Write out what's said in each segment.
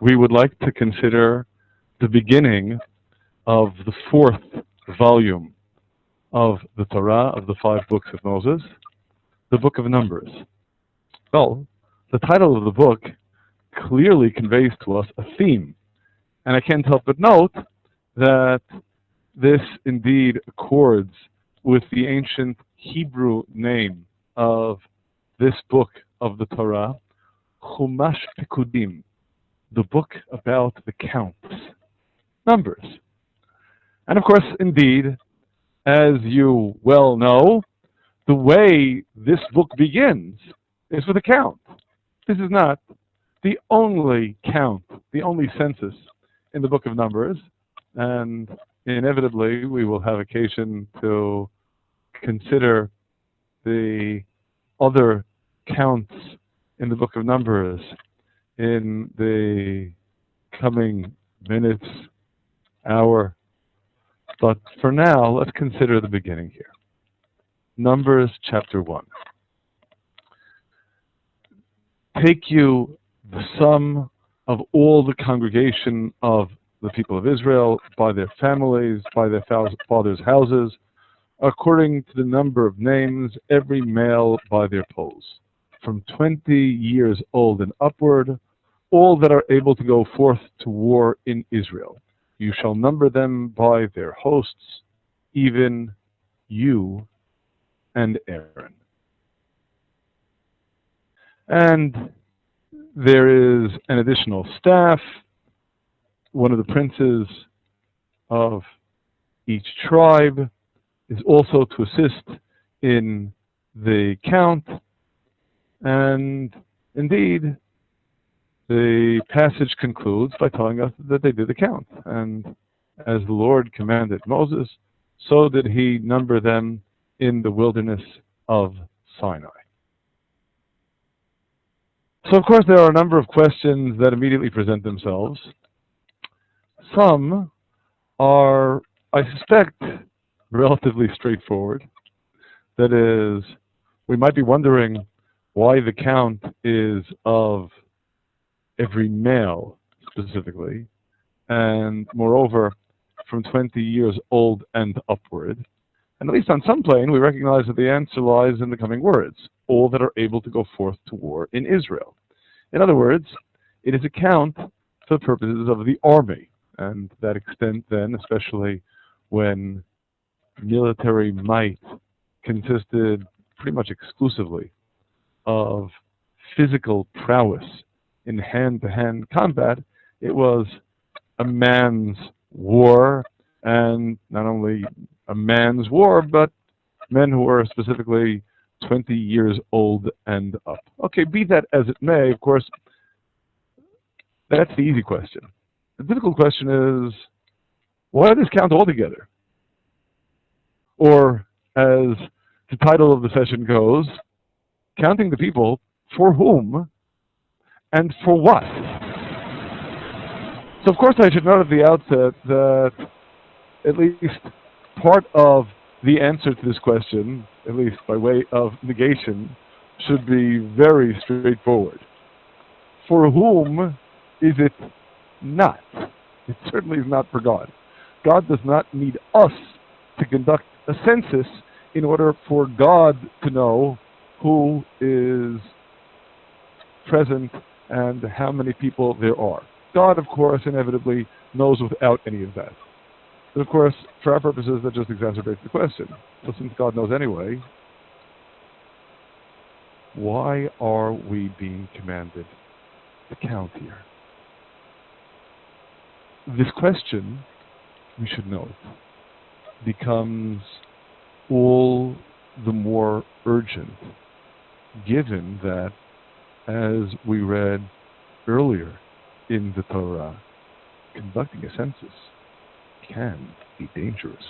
we would like to consider the beginning of the fourth volume of the Torah, of the five books of Moses, the Book of Numbers. Well, the title of the book clearly conveys to us a theme, and I can't help but note that this indeed accords with the ancient Hebrew name of this book of the Torah, Chumash Pekudim, the book about the counts, numbers. And of course, indeed, as you well know, the way this book begins is with a count. This is not the only count, the only census in the book of Numbers, and inevitably we will have occasion to consider the other counts in the book of Numbers in the coming minutes, hour. But for now, let's consider the beginning here. Numbers chapter 1. Take you the sum of all the congregation of the people of Israel by their families, by their fathers' houses, according to the number of names, every male by their polls, from 20 years old and upward, all that are able to go forth to war in Israel. You shall number them by their hosts, even you and Aaron. And there is an additional staff, one of the princes of each tribe is also to assist in the count, and indeed the passage concludes by telling us that they did the count, and as the Lord commanded Moses, so did he number them in the wilderness of Sinai. So of course there are a number of questions that immediately present themselves. Some are, I suspect, relatively straightforward. That is, we might be wondering why the count is of every male specifically, and moreover, from 20 years old and upward. And at least on some plane, we recognize that the answer lies in the coming words, all that are able to go forth to war in Israel. In other words, it is a count for the purposes of the army, and that extent then, especially when military might consisted pretty much exclusively of physical prowess in hand-to-hand combat, it was a man's war, and not only a man's war, but men who were specifically 20 years old and up. Okay, be that as it may, of course, that's the easy question. The difficult question is, why this count altogether? Or, as the title of the session goes, counting the people for whom and for what? So of course I should note at the outset that at least part of the answer to this question, at least by way of negation, should be very straightforward. For whom is it not? It certainly is not for God. God does not need us to conduct a census in order for God to know who is present and how many people there are. God, of course, inevitably knows without any of that. But of course, for our purposes, that just exacerbates the question. So since God knows anyway, why are we being commanded to count here? This question, we should note, becomes all the more urgent given that, as we read earlier in the Torah, conducting a census can be dangerous.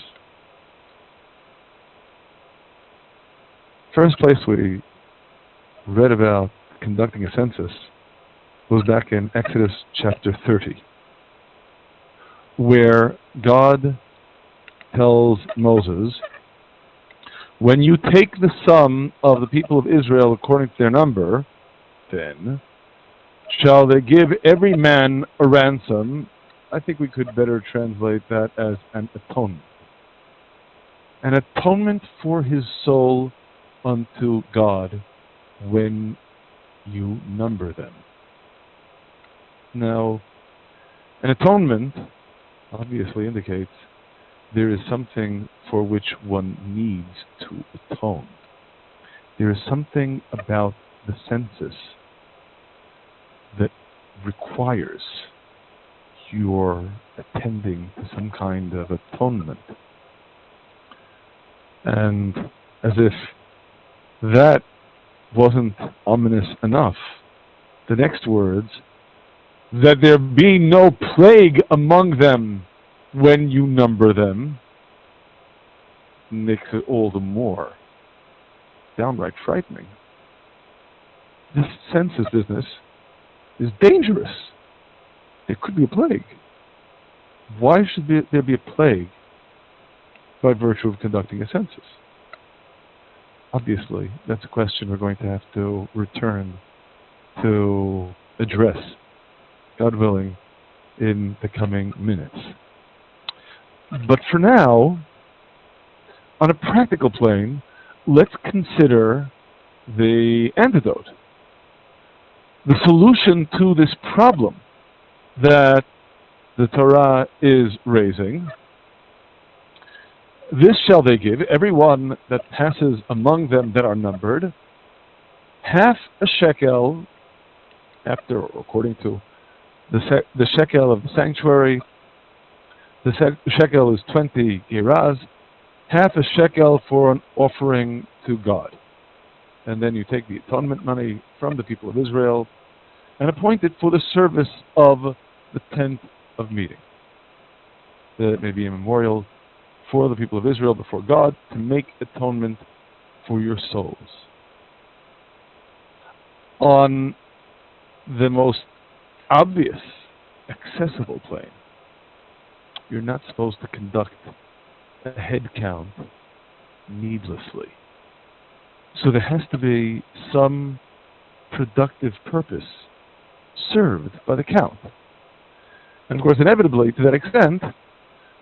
First place we read about conducting a census was back in Exodus chapter 30, where God tells Moses, when you take the sum of the people of Israel according to their number, then shall they give every man a ransom. I think we could better translate that as an atonement. An atonement for his soul unto God when you number them. Now, an atonement obviously indicates there is something for which one needs to atone. There is something about the census that requires your attending to some kind of atonement. And as if that wasn't ominous enough, the next words, that there be no plague among them when you number them, makes it all the more downright frightening. This census business is dangerous. There could be a plague. Why should there be a plague by virtue of conducting a census? Obviously, that's a question we're going to have to return to address, God willing, in the coming minutes. But for now, on a practical plane, let's consider the antidote, the solution to this problem that the Torah is raising. This shall they give, every one that passes among them that are numbered, half a shekel, according to the shekel of the sanctuary. The shekel is 20 geras, half a shekel for an offering to God. And then you take the atonement money from the people of Israel and appoint it for the service of the tent of meeting, that it may be a memorial for the people of Israel before God to make atonement for your souls. On the most obvious, accessible plane, you're not supposed to conduct a head count needlessly. So there has to be some productive purpose served by the count. And of course, inevitably, to that extent,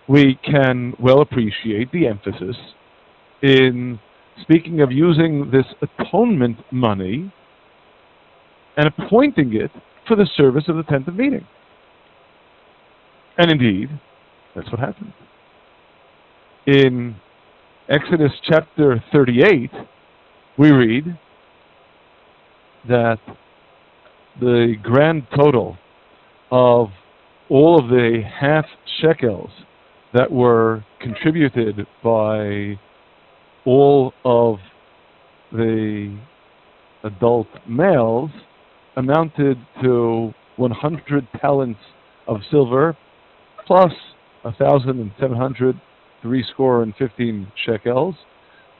we can well appreciate the emphasis in speaking of using this atonement money and appointing it for the service of the tent of meeting. And indeed, that's what happened. In Exodus chapter 38, we read that the grand total of all of the half shekels that were contributed by all of the adult males amounted to 100 talents of silver plus 1,700 315 shekels,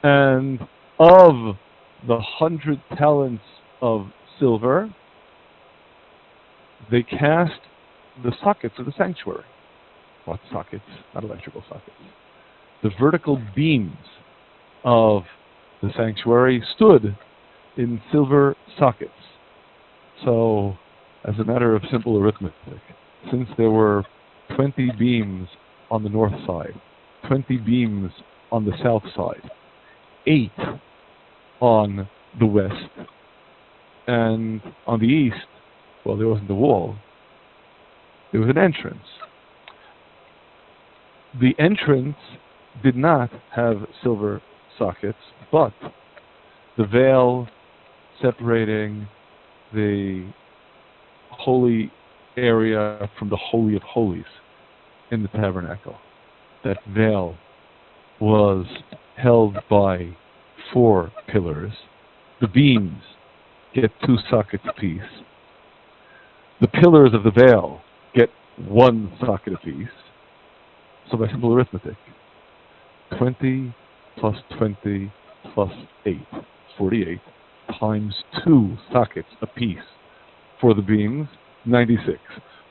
and of the 100 talents of silver, they cast the sockets of the sanctuary. What sockets? Not electrical sockets. The vertical beams of the sanctuary stood in silver sockets. So, as a matter of simple arithmetic, since there were 20 beams on the north side, 20 beams on the south side, 8 on the west, and on the east, well, there wasn't a wall, there was an entrance. The entrance did not have silver sockets, but the veil separating the holy area from the Holy of Holies in the tabernacle, that veil was held by 4 pillars. The beams get 2 sockets apiece. The pillars of the veil get 1 socket apiece. So by simple arithmetic, 20 plus 20 plus 8, 48, times 2 sockets apiece for the beams, 96,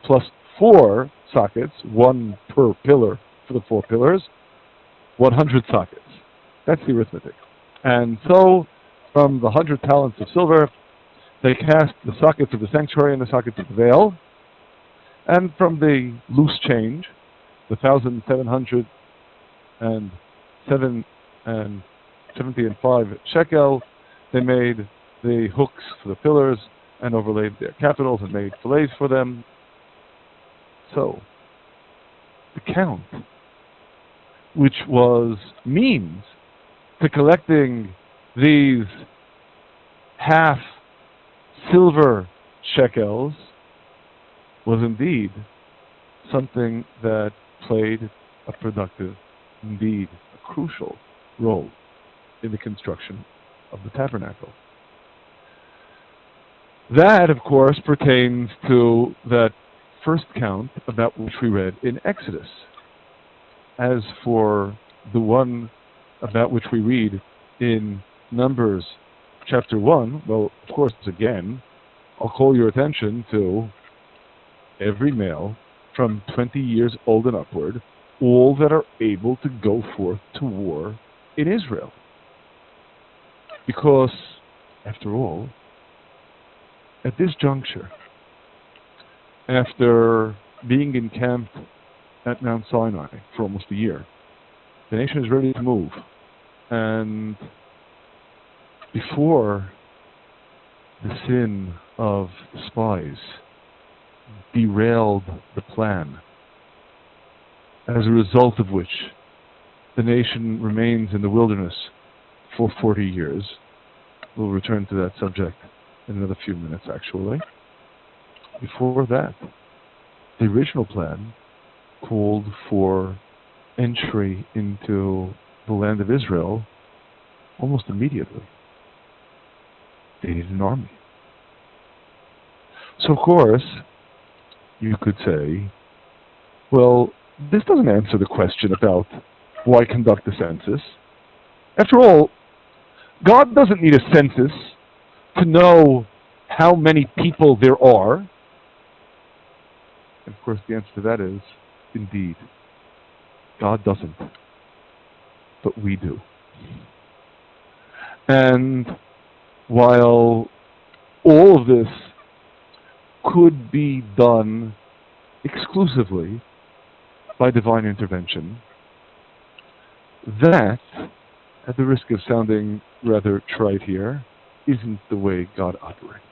plus 4 sockets, 1 per pillar for the 4 pillars, 100 sockets. That's the arithmetic. And so, from the 100 talents of silver, They cast the sockets of the sanctuary and the sockets of the veil, and from the loose change, the 1,707 and 70 and 5 shekel, they made the hooks for the pillars and overlaid their capitals and made fillets for them. So, the count, which was means to collecting these half silver shekels, was indeed something that played a productive, indeed a crucial role in the construction of the tabernacle. That, of course, pertains to that first count about which we read in Exodus. As for the one about which we read in Numbers chapter 1, well, of course, again, I'll call your attention to every male from 20 years old and upward, all that are able to go forth to war in Israel. Because, after all, at this juncture, after being encamped at Mount Sinai for almost a year, the nation is ready to move. And before the sin of the spies derailed the plan, as a result of which the nation remains in the wilderness for 40 years. We'll return to that subject in another few minutes, actually. Before that, the original plan called for entry into the land of Israel almost immediately. They needed an army. So, of course, you could say, well, this doesn't answer the question about why conduct a census. After all, God doesn't need a census to know how many people there are. And of course, the answer to that is, indeed, God doesn't, but we do. And while all of this could be done exclusively by divine intervention, that, at the risk of sounding rather trite here, isn't the way God operates.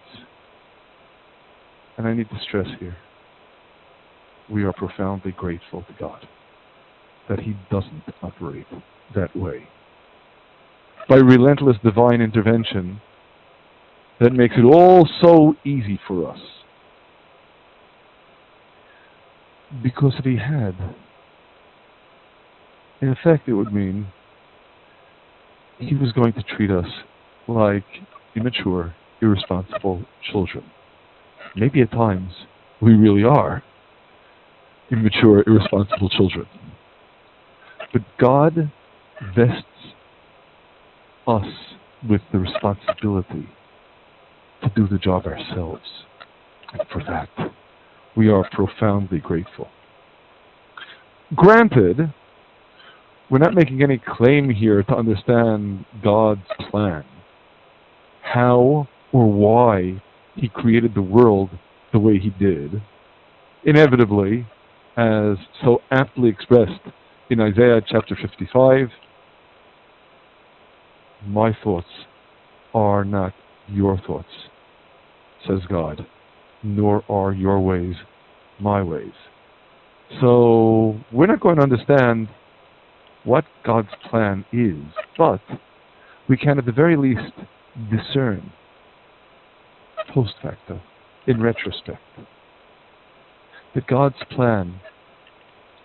And I need to stress here, we are profoundly grateful to God that He doesn't operate that way. By relentless divine intervention, that makes it all so easy for us. Because if He had, in effect it would mean He was going to treat us like immature, irresponsible children. Maybe at times we really are immature, irresponsible children. But God vests us with the responsibility to do the job ourselves. And for that, we are profoundly grateful. Granted, we're not making any claim here to understand God's plan, how or why He created the world the way He did. Inevitably, as so aptly expressed in Isaiah chapter 55, my thoughts are not your thoughts, says God, nor are your ways my ways. So we're not going to understand what God's plan is, but we can at the very least discern post facto, in retrospect, that God's plan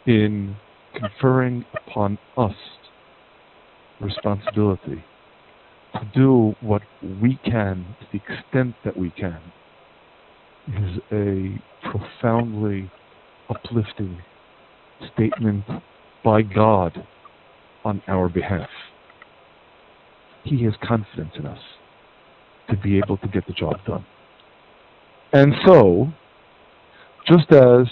in conferring upon us responsibility to do what we can to the extent that we can is a profoundly uplifting statement by God on our behalf. He has confidence in us to be able to get the job done. And so, just as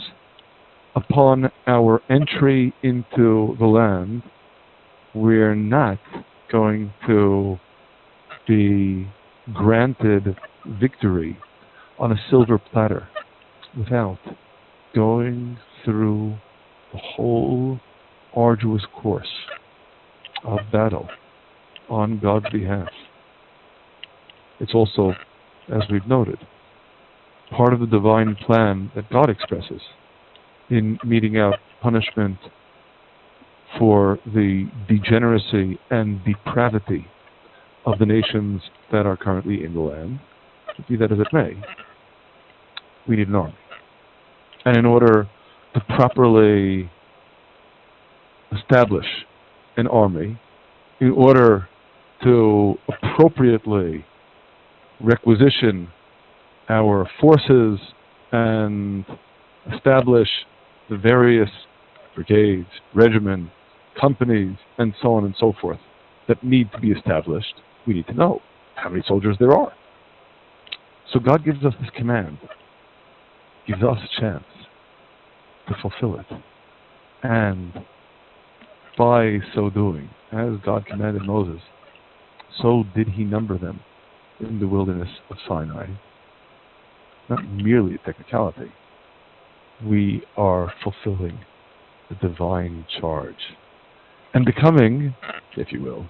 upon our entry into the land, we're not going to be granted victory on a silver platter without going through the whole arduous course of battle on God's behalf. It's also, as we've noted, part of the divine plan that God expresses in meting out punishment for the degeneracy and depravity of the nations that are currently in the land. Be that as it may, we need an army. And in order to properly establish an army, in order to appropriately requisition our forces and establish the various brigades, regiments, companies, and so on and so forth that need to be established, we need to know how many soldiers there are. So God gives us this command, gives us a chance to fulfill it. And by so doing, as God commanded Moses, so did he number them in the wilderness of Sinai. Not merely a technicality. We are fulfilling the divine charge and becoming, if you will,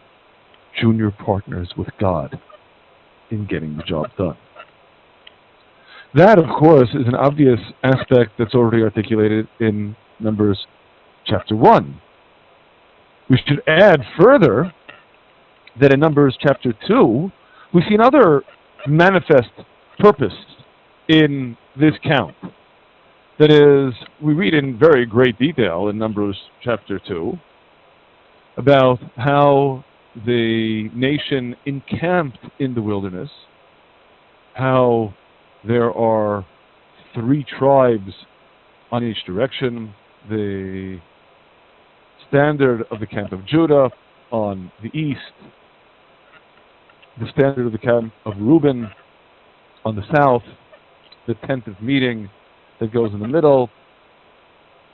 junior partners with God in getting the job done. That, of course, is an obvious aspect that's already articulated in Numbers chapter 1. We should add further that in Numbers chapter 2, we see another manifest purpose in this count. That is, we read in very great detail in Numbers chapter 2 about how the nation encamped in the wilderness, how there are 3 tribes on each direction, the standard of the camp of Judah on the east, the standard of the camp of Reuben on the south, the tent of meeting that goes in the middle,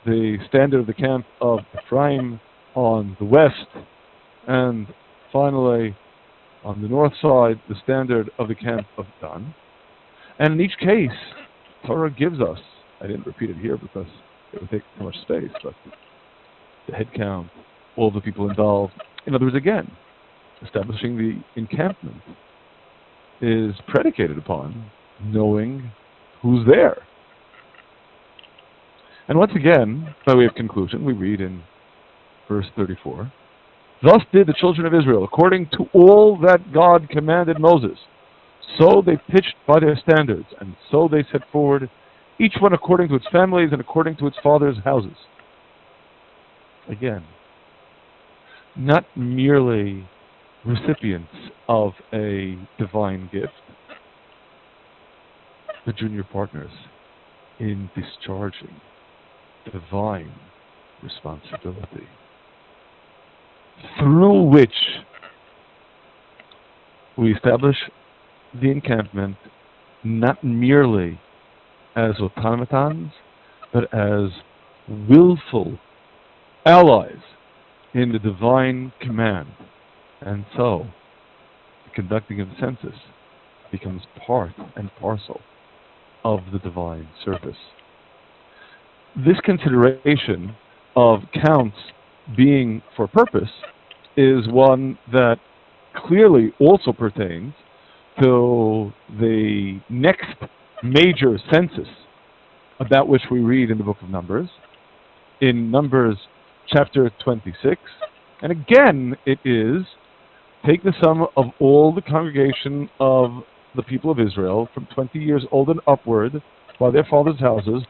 the standard of the camp of Ephraim on the west, and finally on the north side, the standard of the camp of Dan. And in each case, Torah gives us, I didn't repeat it here because it would take too much space, but the head count, all the people involved. In other words, again, establishing the encampment is predicated upon knowing who's there. And once again, by way of conclusion, we read in verse 34, "Thus did the children of Israel, according to all that God commanded Moses. So they pitched by their standards, and so they set forward, each one according to its families and according to its fathers' houses." Again, not merely recipients of a divine gift, but junior partners in discharging divine responsibility, through which we establish the encampment not merely as automatons, but as willful allies in the divine command. And so, the conducting of the census becomes part and parcel of the divine service. This consideration of counts being for purpose is one that clearly also pertains to the next major census about which we read in the book of Numbers, in Numbers chapter 26. And again, it is, take the sum of all the congregation of the people of Israel from 20 years old and upward by their fathers' houses,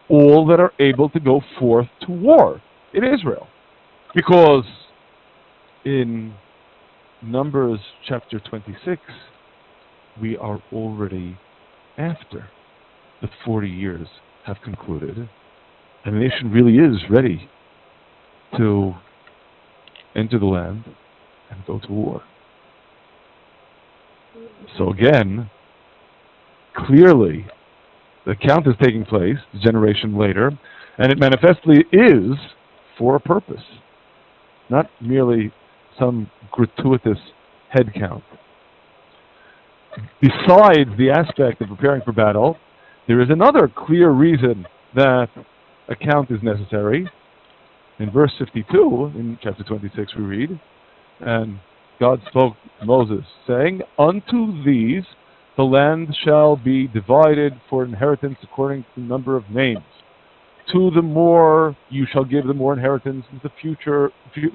all that are able to go forth to war in Israel. Because in Numbers chapter 26, we are already after the 40 years have concluded, and the nation really is ready to enter the land and go to war. So again, clearly, the count is taking place a generation later, and it manifestly is for a purpose, not merely some gratuitous head count. besides the aspect of preparing for battle, there is another clear reason that a count is necessary. In verse 52, in chapter 26, we read, and God spoke to Moses, saying, "Unto these the land shall be divided for inheritance according to the number of names. To the more you shall give the more inheritance, and the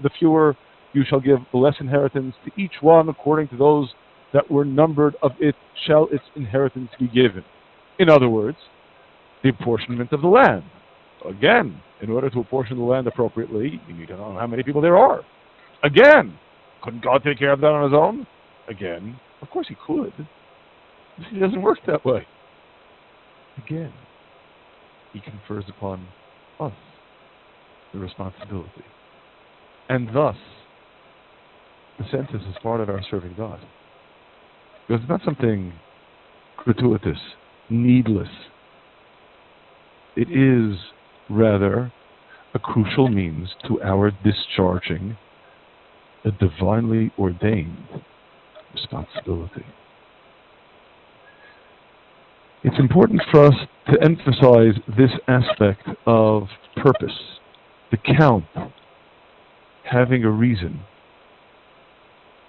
fewer you shall give the less inheritance. To each one according to those that were numbered of it shall its inheritance be given." In other words, the apportionment of the land. Again, in order to apportion the land appropriately, you need to know how many people there are. Again, couldn't God take care of that on his own? Again, of course he could. It doesn't work that way. Again, he confers upon us the responsibility. And thus, the census is part of our serving God. Because it's not something gratuitous, needless. It is, rather, a crucial means to our discharging a divinely ordained responsibility. It's important for us to emphasize this aspect of purpose, the count, having a reason,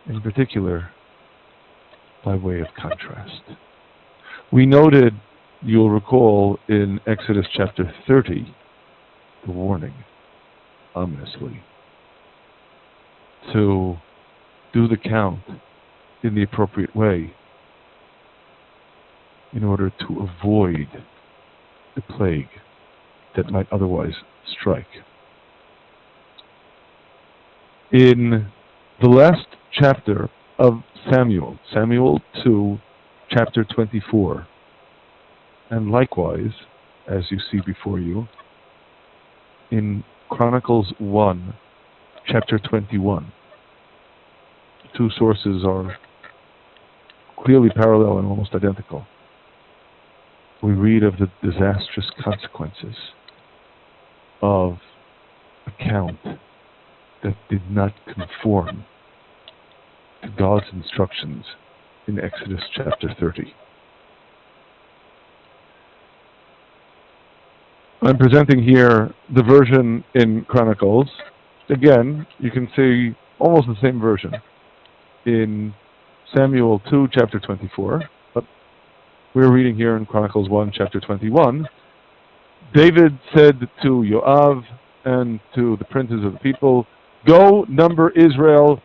in particular, by way of contrast. We noted, you'll recall, in Exodus chapter 30, the warning, ominously, to do the count in the appropriate way in order to avoid the plague that might otherwise strike. In the last chapter of Samuel, Samuel 2, chapter 24, and likewise, as you see before you, in Chronicles 1, chapter 21. The two sources are clearly parallel and almost identical. We read of the disastrous consequences of a count that did not conform to God's instructions in Exodus chapter 30. I'm presenting here the version in Chronicles. Again, you can see almost the same version in Samuel 2, chapter 24, but we're reading here in Chronicles 1, chapter 21. David said to Yoav and to the princes of the people, "Go number Israel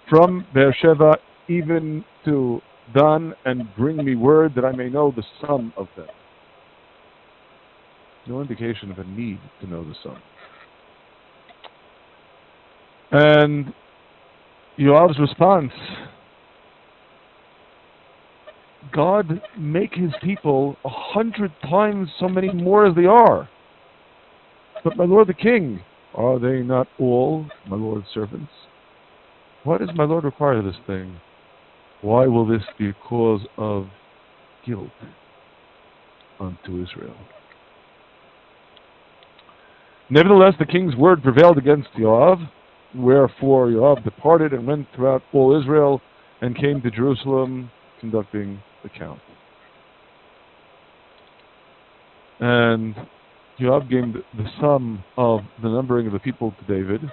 from Beersheba even to Dan, and bring me word that I may know the sum of them." No indication of a need to know the sum. And Yoav's response, "God, make his people 100 times so many more as they are. But my lord the king, are they not all my lord's servants? Why does my lord require this thing? Why will this be a cause of guilt unto Israel?" Nevertheless, the king's word prevailed against Yoav, wherefore Yoav departed and went throughout all Israel and came to Jerusalem, conducting the count. And Yoav gave the sum of the numbering of the people to David.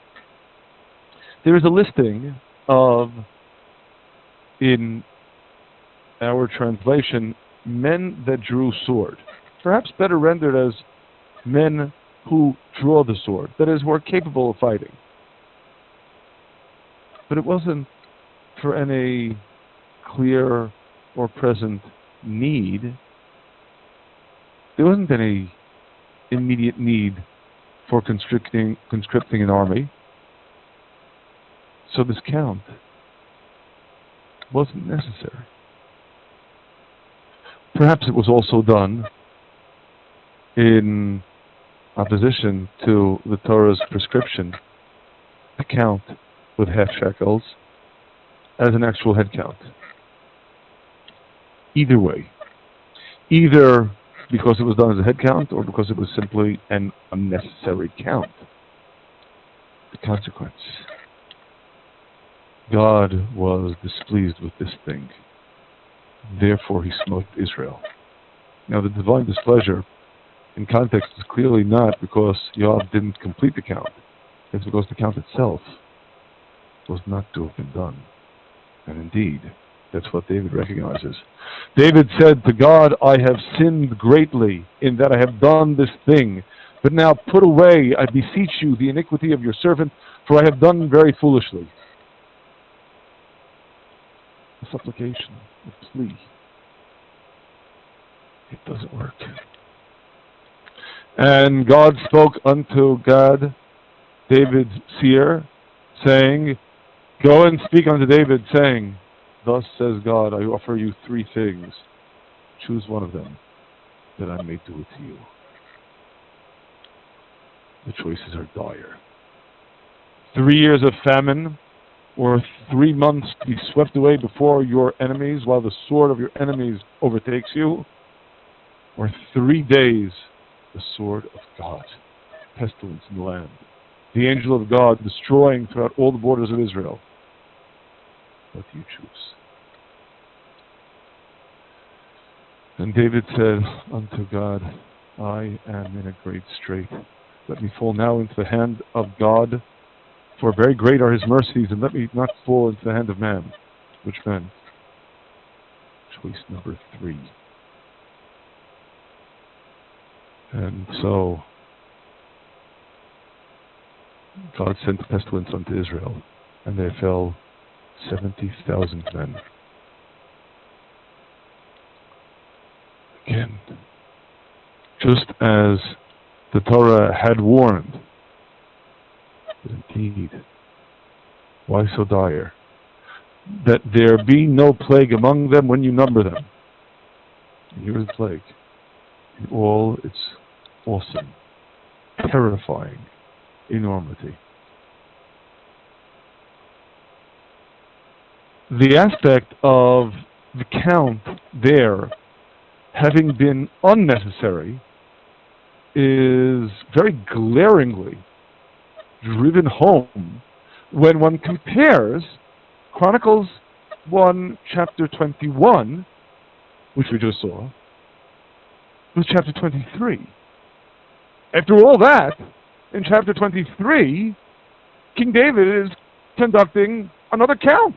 There is a listing of, in our translation, men that drew sword. Perhaps better rendered as men who draw the sword, that is, who are capable of fighting. But it wasn't for any clear or present need. There wasn't any immediate need for conscripting an army. So this count wasn't necessary. Perhaps it was also done in opposition to the Torah's prescription, a count with half shekels as an actual head count. Either way, either because it was done as a head count or because it was simply an unnecessary count, the consequence: God was displeased with this thing. Therefore he smote Israel. Now the divine displeasure in context is clearly not because Yoav didn't complete the count. It's because the count itself was not to have been done. And indeed, that's what David recognizes. David said to God, I have sinned greatly in that I have done this thing. But now put away, I beseech you, the iniquity of your servant, for I have done very foolishly. A supplication, a plea. It doesn't work. And God spoke unto Gad, David's seer, saying, Go and speak unto David, saying, Thus says God, I offer you 3 things. Choose one of them, that I may do it to you. The choices are dire. 3 years of famine, or 3 months to be swept away before your enemies, while the sword of your enemies overtakes you, or 3 days, the sword of God, pestilence in the land, the angel of God destroying throughout all the borders of Israel. What do you choose? And David said unto God, I am in a great strait. Let me fall now into the hand of God, for very great are his mercies, and let me not fall into the hand of man. Which meant choice number 3. And so God sent pestilence unto Israel, and there fell 70,000 men. Again, just as the Torah had warned, but indeed, why so dire? That there be no plague among them when you number them. And here's the plague, in all its awesome, terrifying enormity. The aspect of the count there having been unnecessary is very glaringly driven home when one compares Chronicles 1, chapter 21, which we just saw, with chapter 23. After all that, in chapter 23, King David is conducting another count.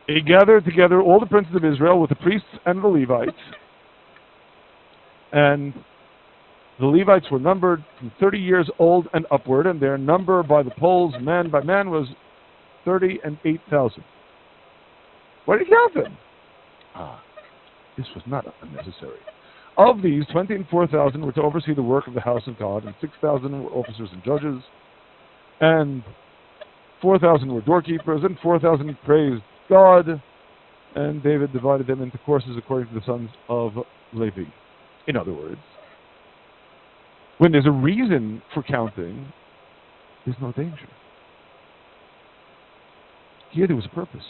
He gathered together all the princes of Israel with the priests and the Levites. And the Levites were numbered from 30 years old and upward, and their number by the polls, man by man, was 38,000. Why did he count them? This was not unnecessary. Of these, 24,000 were to oversee the work of the house of God, and 6,000 were officers and judges, and 4,000 were doorkeepers, and 4,000 praised God, and David divided them into courses according to the sons of Levi. In other words, when there's a reason for counting, there's no danger. Here there was a purpose.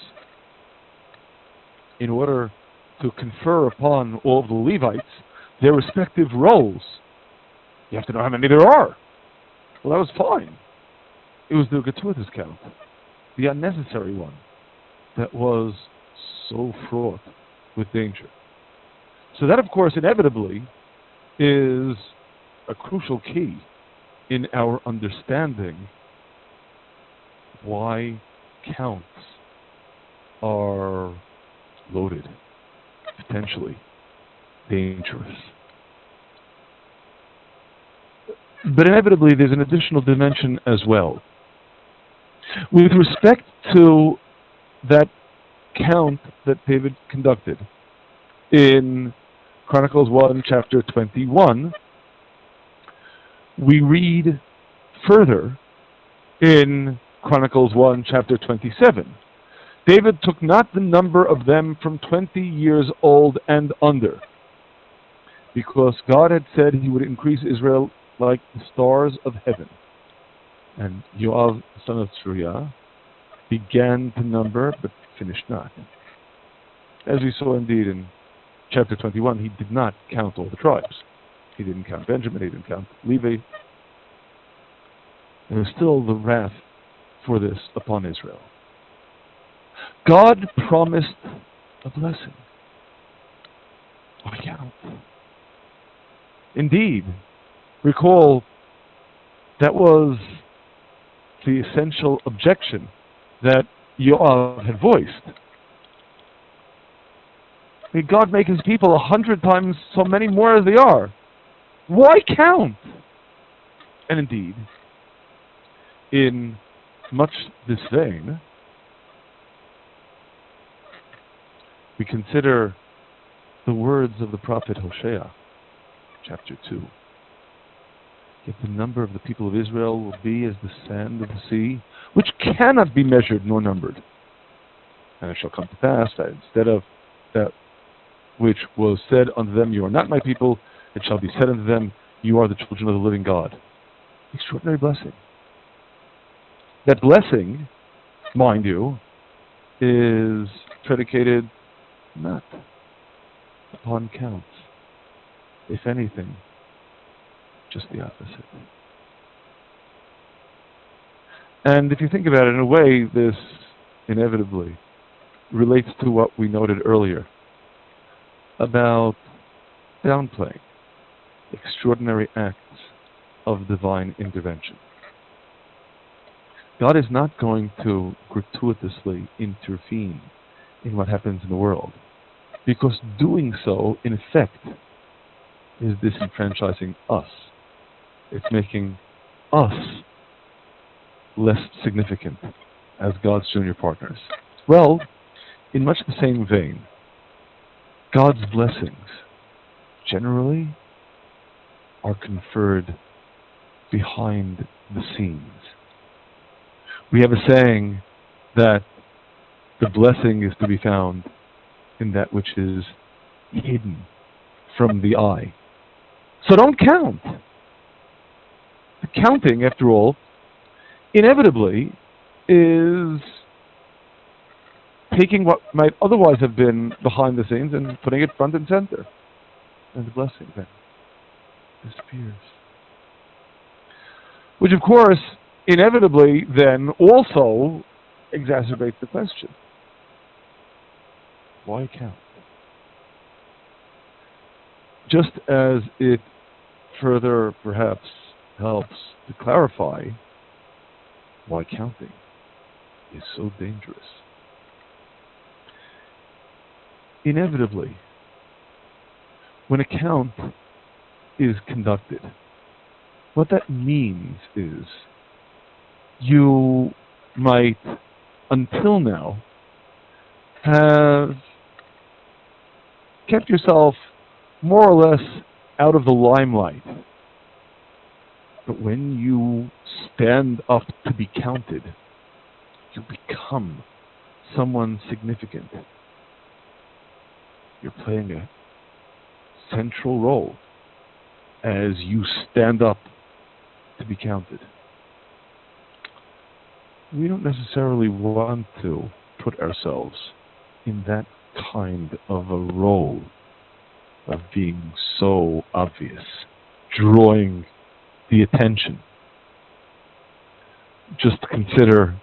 In order to confer upon all of the Levites their respective roles, you have to know how many there are. Well, that was fine. It was the gratuitous count, the unnecessary one, that was so fraught with danger. So that, of course, inevitably is a crucial key in our understanding why counts are loaded, potentially dangerous. But inevitably, there's an additional dimension as well. With respect to that count that David conducted in Chronicles 1, chapter 21, we read further in Chronicles 1, chapter 27. David took not the number of them from 20 years old and under, because God had said he would increase Israel like the stars of heaven. And Yoav, son of Tzruiah, began to number, but finished not. As we saw indeed in chapter 21, he did not count all the tribes. He didn't count Benjamin, he didn't count Levi. There was still the wrath for this upon Israel. God promised a blessing. Why count? Indeed, recall that was the essential objection that Yoav had voiced. May God make his people 100 times so many more as they are. Why count? And indeed, in much this vein, we consider the words of the prophet Hosea, chapter 2. Yet the number of the people of Israel will be as the sand of the sea, which cannot be measured nor numbered. And it shall come to pass that instead of that which was said unto them, you are not my people, it shall be said unto them, you are the children of the living God. Extraordinary blessing. That blessing, mind you, is predicated not upon counts. If anything, just the opposite. And if you think about it, in a way, this inevitably relates to what we noted earlier about downplaying extraordinary acts of divine intervention. God is not going to gratuitously intervene in what happens in the world, because doing so, in effect, is disenfranchising us. It's making us less significant as God's junior partners. Well, in much the same vein, God's blessings generally are conferred behind the scenes. We have a saying that the blessing is to be found in that which is hidden from the eye. So don't count. The counting, after all, inevitably is taking what might otherwise have been behind the scenes and putting it front and center. And the blessing then disappears. Which, of course, inevitably then also exacerbates the question. Why count? Just as it further perhaps helps to clarify why counting is so dangerous. Inevitably, when a count is conducted, what that means is you might, until now, have kept yourself more or less out of the limelight. But when you stand up to be counted, you become someone significant. You're playing a central role as you stand up to be counted. We don't necessarily want to put ourselves in that kind of a role of being so obvious, drawing the attention. Just consider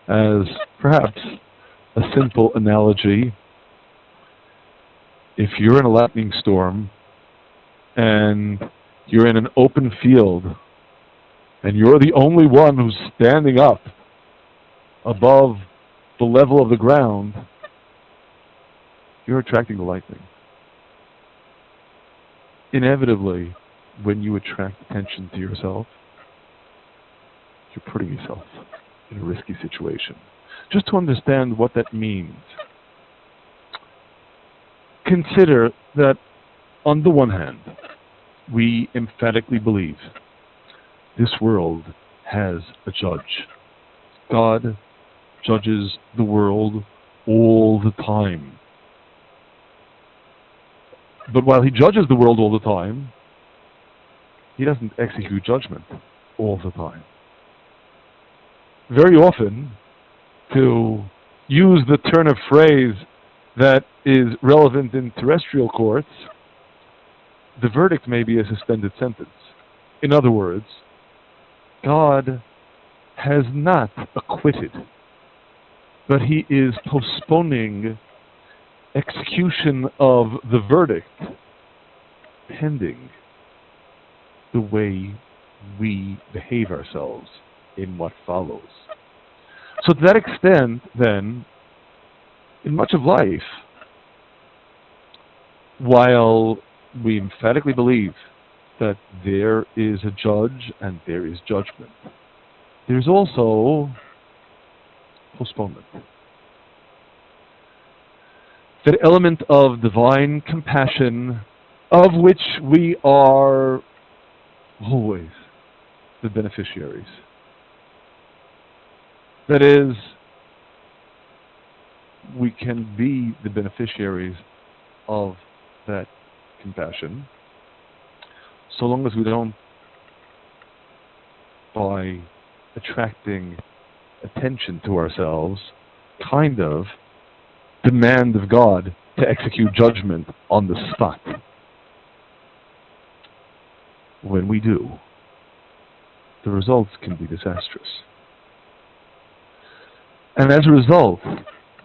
as perhaps a simple analogy, if you're in a lightning storm and you're in an open field and you're the only one who's standing up above the level of the ground, you're attracting the lightning. Inevitably, when you attract attention to yourself, you're putting yourself in a risky situation. Just to understand what that means, consider that on the one hand, we emphatically believe this world has a judge. God judges the world all the time. But while he judges the world all the time, he doesn't execute judgment all the time. Very often, to use the turn of phrase that is relevant in terrestrial courts, the verdict may be a suspended sentence. In other words, God has not acquitted but he is postponing execution of the verdict pending the way we behave ourselves in what follows. So to that extent, then, in much of life, while we emphatically believe that there is a judge and there is judgment, there's also postponement. That element of divine compassion of which we are always the beneficiaries. That is, we can be the beneficiaries of that compassion so long as we don't, by attracting attention to ourselves, kind of demand of God to execute judgment on the spot. When we do, the results can be disastrous. And as a result,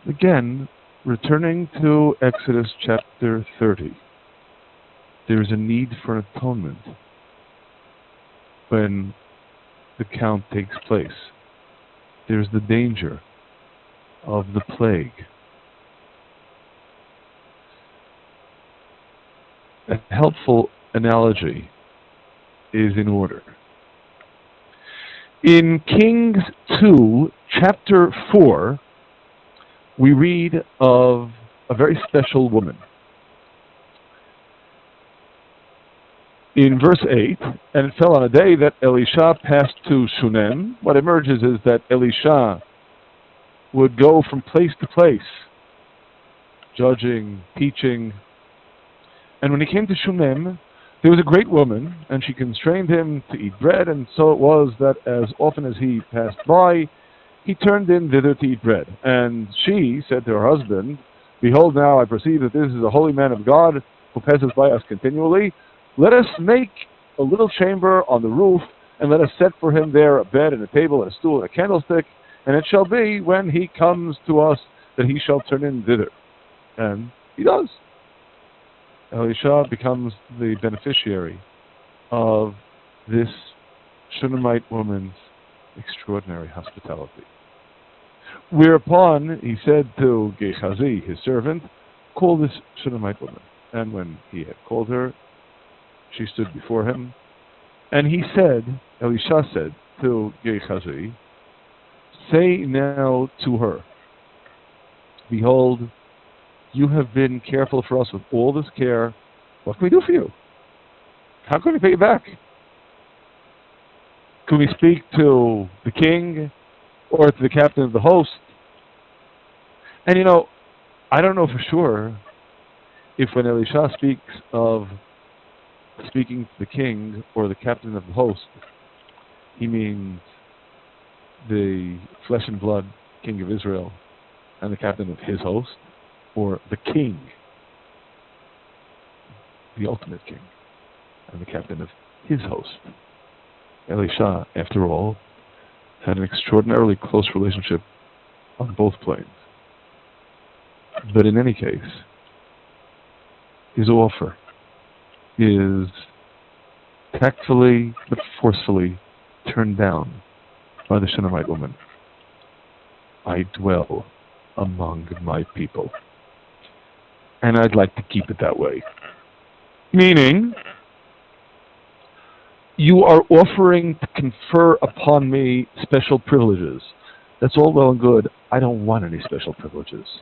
again, returning to Exodus chapter 30, there is a need for an atonement when the count takes place. There's the danger of the plague. A helpful analogy is in order. In Kings 2, chapter 4, we read of a very special woman. In verse 8, and it fell on a day that Elisha passed to Shunem. What emerges is that Elisha would go from place to place, judging, teaching. And when he came to Shunem, there was a great woman, and she constrained him to eat bread, and so it was that as often as he passed by, he turned in thither to eat bread. And she said to her husband, "Behold, now I perceive that this is a holy man of God who passes by us continually. Let us make a little chamber on the roof, and let us set for him there a bed and a table and a stool and a candlestick, and it shall be when he comes to us that he shall turn in thither." And he does. Elisha becomes the beneficiary of this Shunammite woman's extraordinary hospitality. Whereupon he said to Gehazi, his servant, "Call this Shunammite woman." And when he had called her, she stood before him. And he said, Elisha said to Gehazi, "Say now to her, behold, you have been careful for us with all this care. What can we do for you? How can we pay you back? Can we speak to the king or to the captain of the host?" And I don't know for sure if when Elisha speaks of speaking to the king or the captain of the host, he means the flesh and blood king of Israel and the captain of his host, or the king, the ultimate king, and the captain of his host. Elisha, after all, had an extraordinarily close relationship on both planes. But in any case, his offer is tactfully but forcefully turned down by the Shunammite woman. "I dwell among my people, and I'd like to keep it that way." Meaning, you are offering to confer upon me special privileges. That's all well and good. I don't want any special privileges.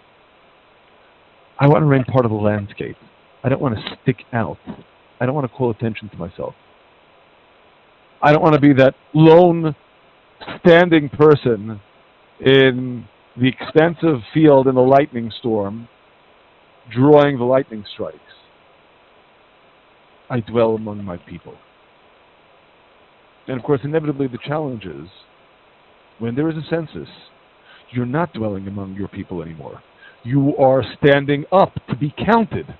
I want to remain part of the landscape. I don't want to stick out. I don't want to call attention to myself. I don't want to be that lone standing person in the expansive field in the lightning storm, drawing the lightning strikes. I dwell among my people. And of course, inevitably the challenge is, when there is a census, you're not dwelling among your people anymore. You are standing up to be counted.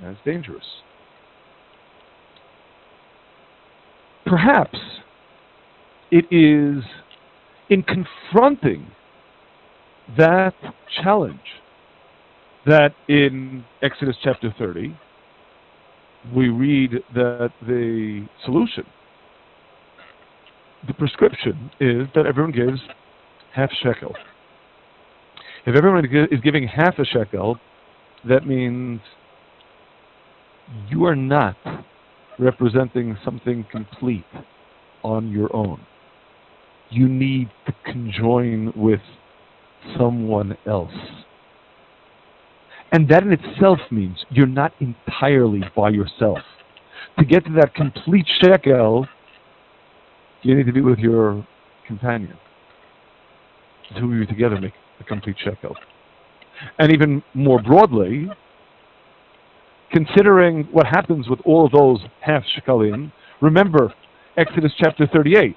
That's dangerous. Perhaps it is in confronting that challenge that in Exodus chapter 30, we read that the solution, the prescription, is that everyone gives half shekel. If everyone is giving half a shekel, that means you are not representing something complete on your own. You need to conjoin with someone else. And that in itself means you're not entirely by yourself. To get to that complete shekel, you need to be with your companion. The two of you together make a complete shekel. And even more broadly, considering what happens with all of those half shekalim, remember Exodus chapter 38.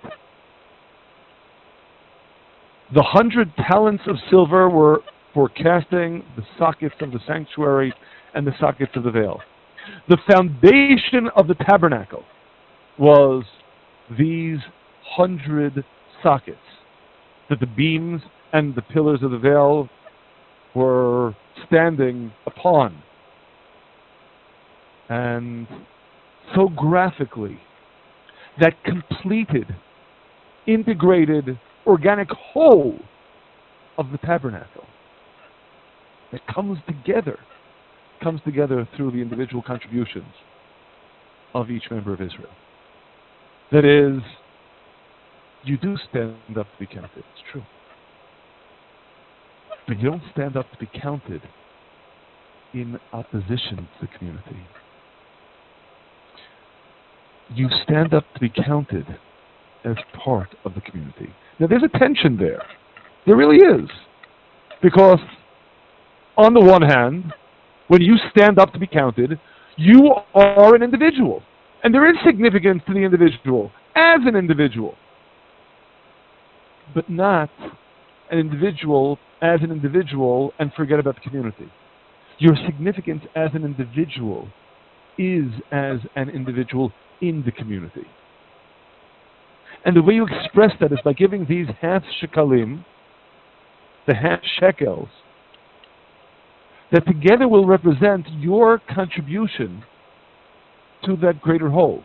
The 100 talents of silver were for casting the sockets of the sanctuary and the sockets of the veil. The foundation of the tabernacle was these 100 sockets that the beams and the pillars of the veil were standing upon. And so graphically, that completed, integrated, organic whole of the tabernacle that comes together through the individual contributions of each member of Israel. That is, you do stand up to be counted, it's true. But you don't stand up to be counted in opposition to the community. You stand up to be counted as part of the community. Now there's a tension there. There really is. Because on the one hand, when you stand up to be counted, you are an individual. And there is significance to the individual as an individual. But not an individual as an individual and forget about the community. Your significance as an individual is as an individual in the community. And the way you express that is by giving these half shekalim, the half shekels, that together will represent your contribution to that greater whole.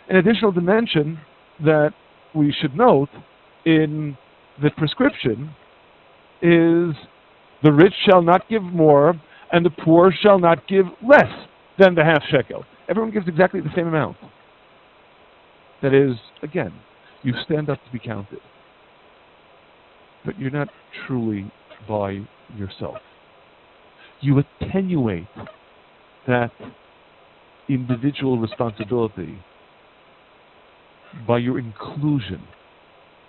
An additional dimension that we should note in the prescription is the rich shall not give more and the poor shall not give less than the half shekel. Everyone gives exactly the same amount. That is, again, you stand up to be counted. But you're not truly by yourself. You attenuate that individual responsibility by your inclusion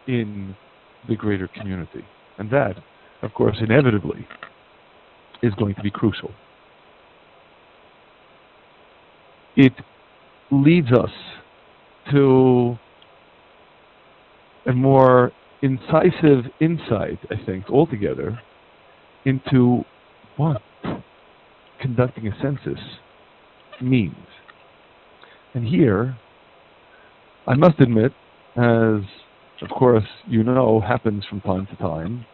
in the greater community. And that, of course, inevitably is going to be crucial. It leads us to a more incisive insight, I think, altogether, into what conducting a census means. And here, I must admit, as of course you know happens from time to time,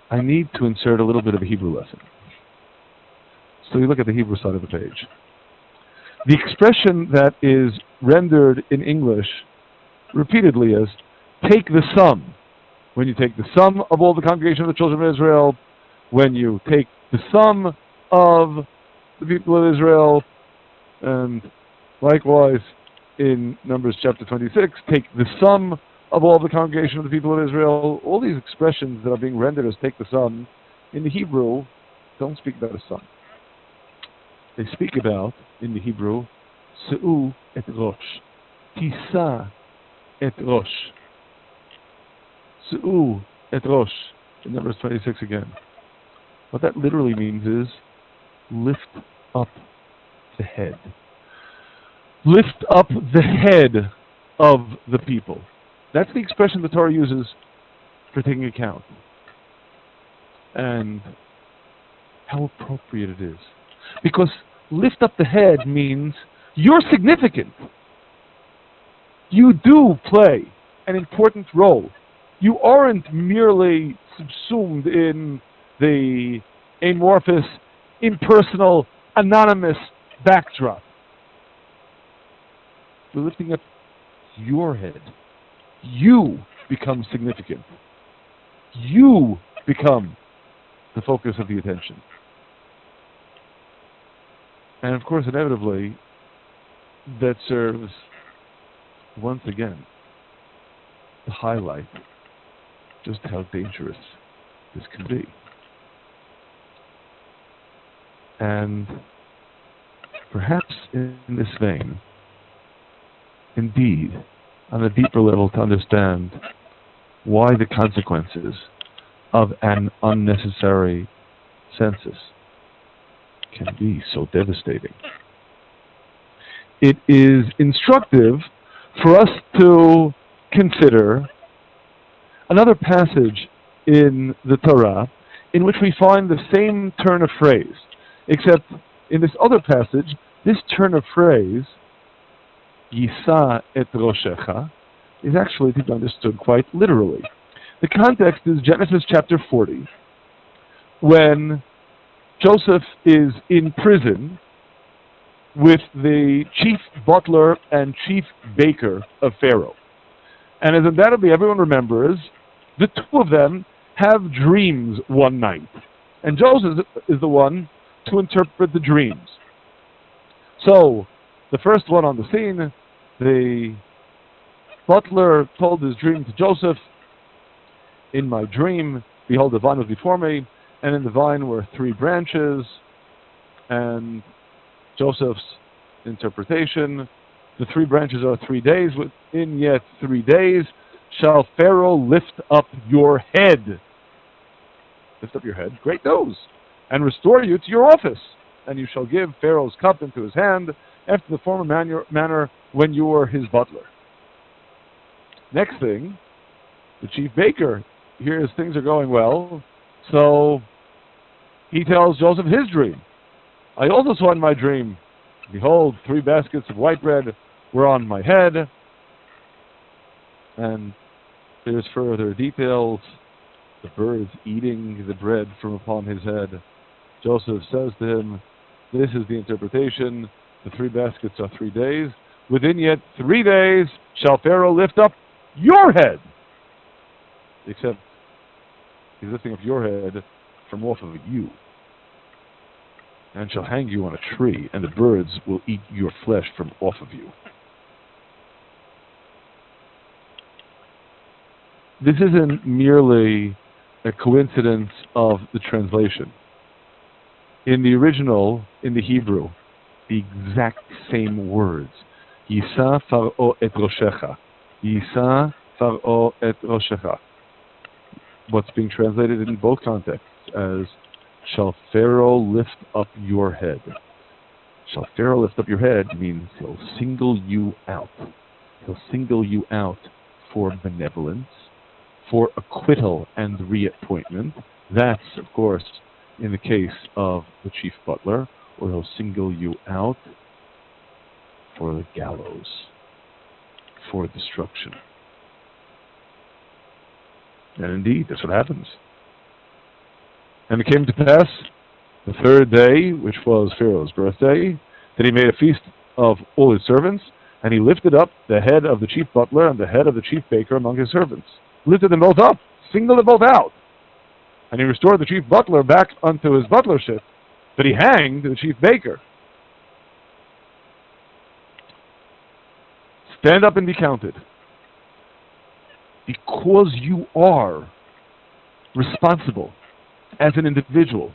I need to insert a little bit of a Hebrew lesson. So you look at the Hebrew side of the page. The expression that is rendered in English repeatedly as take the sum. When you take the sum of all the congregation of the children of Israel, when you take the sum of the people of Israel, and likewise in Numbers chapter 26, take the sum of all the congregation of the people of Israel. All these expressions that are being rendered as take the sum, in the Hebrew, don't speak about a sum. They speak about, in the Hebrew, Se'u et Rosh. Tisa et Rosh. Se'u et Rosh. In Numbers 26 again. What that literally means is, lift up the head. Lift up the head of the people. That's the expression the Torah uses for taking account. And how appropriate it is. Because lift up the head means you're significant. You do play an important role You aren't merely subsumed in the amorphous, impersonal, anonymous backdrop. You're lifting up your head. You become significant. You become the focus of the attention. And of course, inevitably, that serves, once again, to highlight just how dangerous this can be. And perhaps in this vein, indeed, on a deeper level, to understand why the consequences of an unnecessary census can be so devastating. It is instructive for us to consider another passage in the Torah in which we find the same turn of phrase, except in this other passage, this turn of phrase, Yisa et Roshecha, is actually to be understood quite literally. The context is Genesis chapter 40, when Joseph is in prison with the chief butler and chief baker of Pharaoh. And as undoubtedly everyone remembers, the two of them have dreams one night. And Joseph is the one to interpret the dreams. So, the first one on the scene, the butler told his dream to Joseph. In my dream, behold, the vine was before me, and in the vine were 3 branches. And Joseph's interpretation, the 3 branches are 3 days. Within yet 3 days shall Pharaoh lift up your head. Lift up your head, great news, and restore you to your office. And you shall give Pharaoh's cup into his hand after the former manner when you were his butler. Next thing, the chief baker hears things are going well, so he tells Joseph his dream. I also saw in my dream, behold, 3 baskets of white bread were on my head. And there's further details. The birds eating the bread from upon his head. Joseph says to him, this is the interpretation. The 3 baskets are 3 days. Within yet 3 days shall Pharaoh lift up your head. Except he's lifting up your head from off of you. And shall hang you on a tree, and the birds will eat your flesh from off of you. This isn't merely a coincidence of the translation. In the original, in the Hebrew, the exact same words. Yisa Pharaoh et Roshecha. Yisa Pharaoh et Roshecha. What's being translated in both contexts as shall Pharaoh lift up your head. Shall Pharaoh lift up your head means he'll single you out. He'll single you out for benevolence, for acquittal and reappointment. That's, of course, in the case of the chief butler, or he'll single you out for the gallows, for destruction. And indeed, that's what happens. And it came to pass, the 3rd day, which was Pharaoh's birthday, that he made a feast of all his servants, and he lifted up the head of the chief butler and the head of the chief baker among his servants. Lifted them both up, singled them both out. And he restored the chief butler back unto his butlership, but he hanged the chief baker. Stand up and be counted. Because you are responsible as an individual.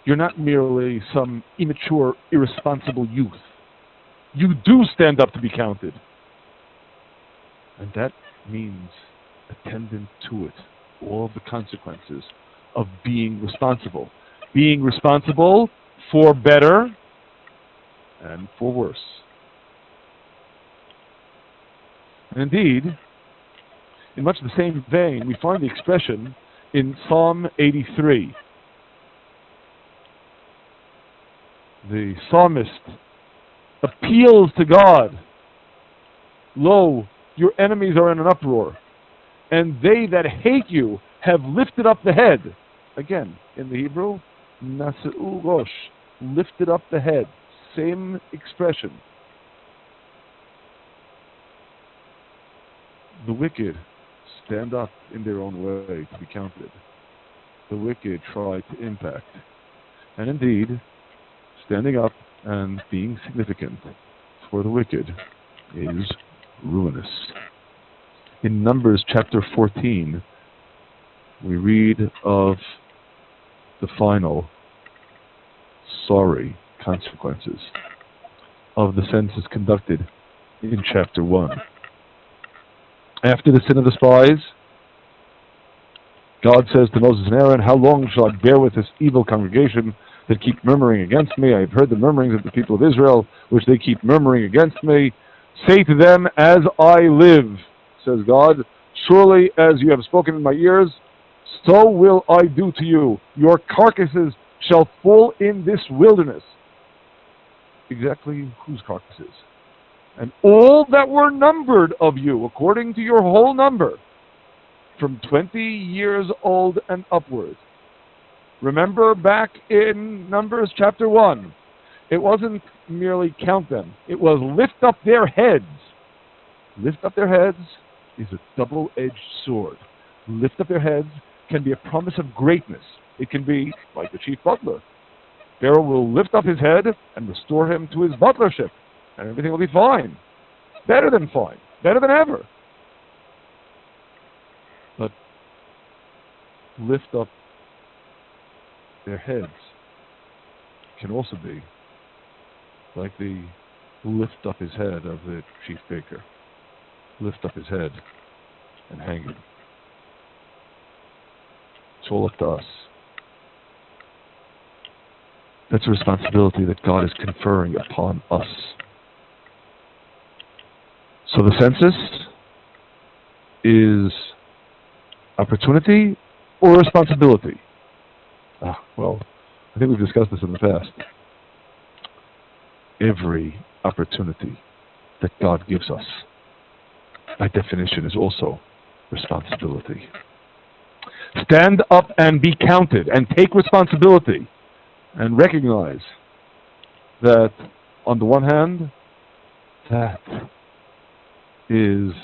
You're not merely some immature, irresponsible youth. You do stand up to be counted. And that means, attendant to it, all the consequences of being responsible. Being responsible for better and for worse. And indeed, in much the same vein, we find the expression in Psalm 83. The psalmist appeals to God. Lo, your enemies are in an uproar. and they that hate you have lifted up the head. Again, in the Hebrew, Naseu Rosh, lifted up the head. Same expression. The wicked stand up in their own way to be counted. The wicked try to impact. And indeed, standing up and being significant for the wicked is ruinous. In Numbers chapter 14, we read of the final sorry consequences of the census conducted in chapter 1. After the sin of the spies, God says to Moses and Aaron, "How long shall I bear with this evil congregation that keep murmuring against me? I have heard the murmurings of the people of Israel, which they keep murmuring against me. Say to them, as I live, says God, surely as you have spoken in my ears, so will I do to you. Your carcasses shall fall in this wilderness." Exactly whose carcasses? "And all that were numbered of you, according to your whole number, from 20 years old and upward." Remember back in Numbers chapter 1, it wasn't merely count them, it was lift up their heads. Lift up their heads is a double-edged sword. Lift up their heads can be a promise of greatness. It can be like the chief butler. Pharaoh will lift up his head and restore him to his butlership, and everything will be fine. Better than fine. Better than ever. But lift up their heads can also be like the lift up his head of the chief baker. Lift up his head and hang him. It's all up to us. That's a responsibility that God is conferring upon us. So the census is opportunity or responsibility? Well, I think we've discussed this in the past. Every opportunity that God gives us, by definition, is also responsibility. Stand up and be counted and take responsibility and recognize that, on the one hand, that is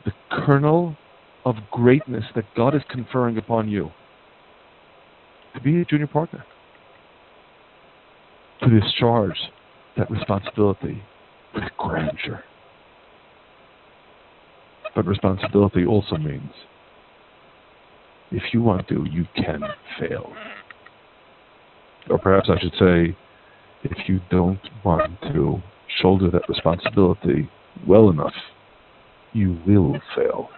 the kernel of greatness that God is conferring upon you. To be a junior partner. To discharge that responsibility with grandeur. But responsibility also means, if you want to, you can fail. Or perhaps I should say, if you don't want to shoulder that responsibility well enough, you will fail.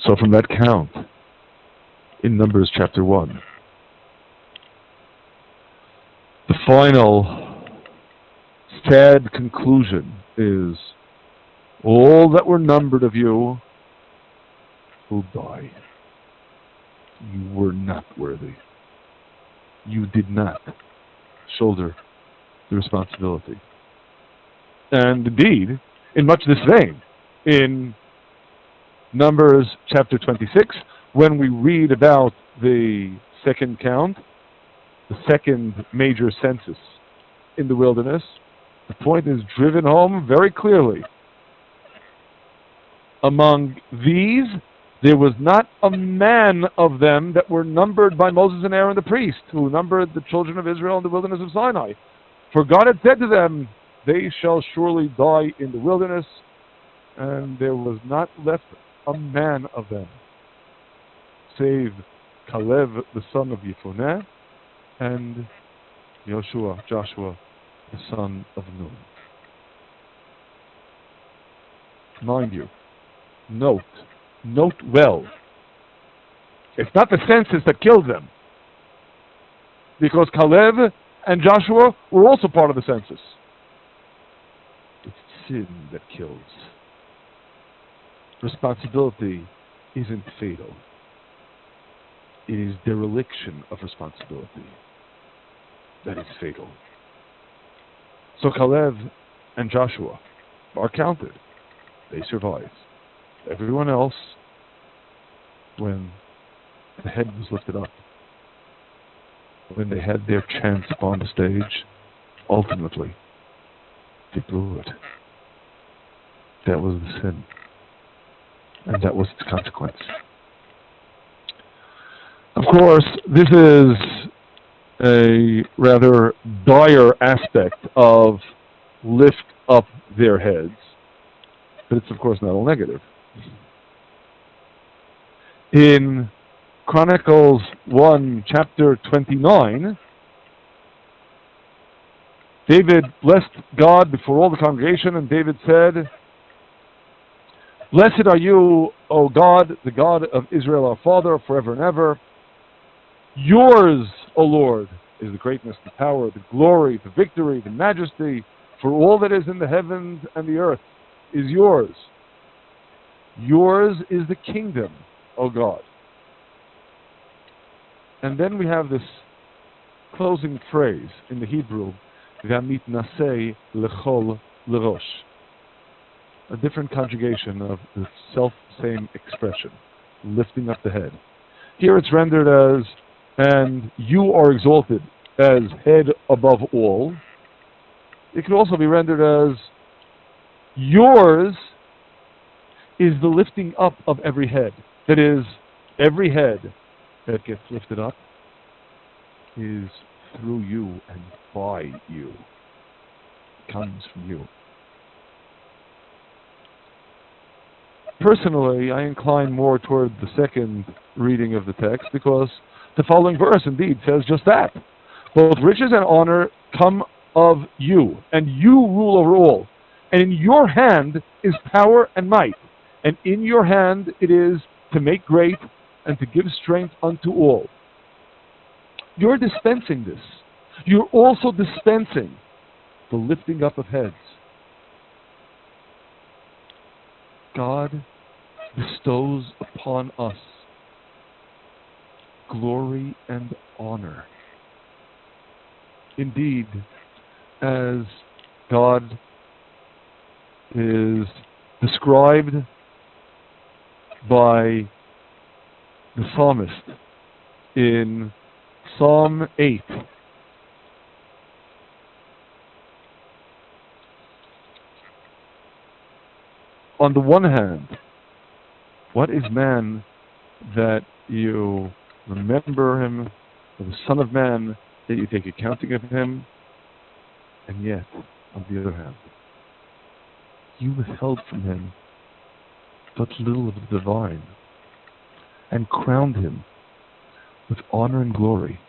So from that count, in Numbers chapter 1, the final sad conclusion is, all that were numbered of you will die. You were not worthy. You did not shoulder the responsibility. And indeed, in much this vein, in Numbers chapter 26, when we read about the second count, the second major census in the wilderness, the point is driven home very clearly. Among these, there was not a man of them that were numbered by Moses and Aaron the priest, who numbered the children of Israel in the wilderness of Sinai. For God had said to them, they shall surely die in the wilderness, and there was not left a man of them, save Caleb the son of Yefuneh, and Joshua, the son of Nun. Mind you, note well, it's not the census that killed them, because Caleb and Joshua were also part of the census. It's sin that kills. Responsibility isn't fatal. It is dereliction of responsibility that is fatal. So Caleb and Joshua are counted. they survived. Everyone else, when the head was lifted up, when they had their chance upon the stage, ultimately, they blew it. That was the sin. And that was its consequence. Of course, this is a rather dire aspect of lift up their heads, but it's of course not all negative. In Chronicles 1, chapter 29, David blessed God before all the congregation, and David said, "Blessed are you, O God, the God of Israel, our Father, forever and ever. Yours, O Lord, is the greatness, the power, the glory, the victory, the majesty, for all that is in the heavens and the earth is yours. Yours is the kingdom, O God." And then we have this closing phrase in the Hebrew, "V'amitnaseh lechol l'rosh," a different conjugation of the self-same expression, lifting up the head. Here it's rendered as, "and you are exalted as head above all." It could also be rendered as, "Yours is the lifting up of every head." That is, every head that gets lifted up is through you and by you. It comes from you. Personally, I incline more toward the second reading of the text because the following verse indeed says just that. "Both riches and honor come of you, and you rule over all. And in your hand is power and might, and in your hand it is to make great and to give strength unto all." You're dispensing this. You're also dispensing the lifting up of heads. God bestows upon us glory and honor. Indeed, as God is described by the psalmist in Psalm 8. On the one hand, what is man that you remember him, or the Son of Man that you take accounting of him? And yet, on the other hand, you withheld from him but little of the divine, and crowned him with honor and glory.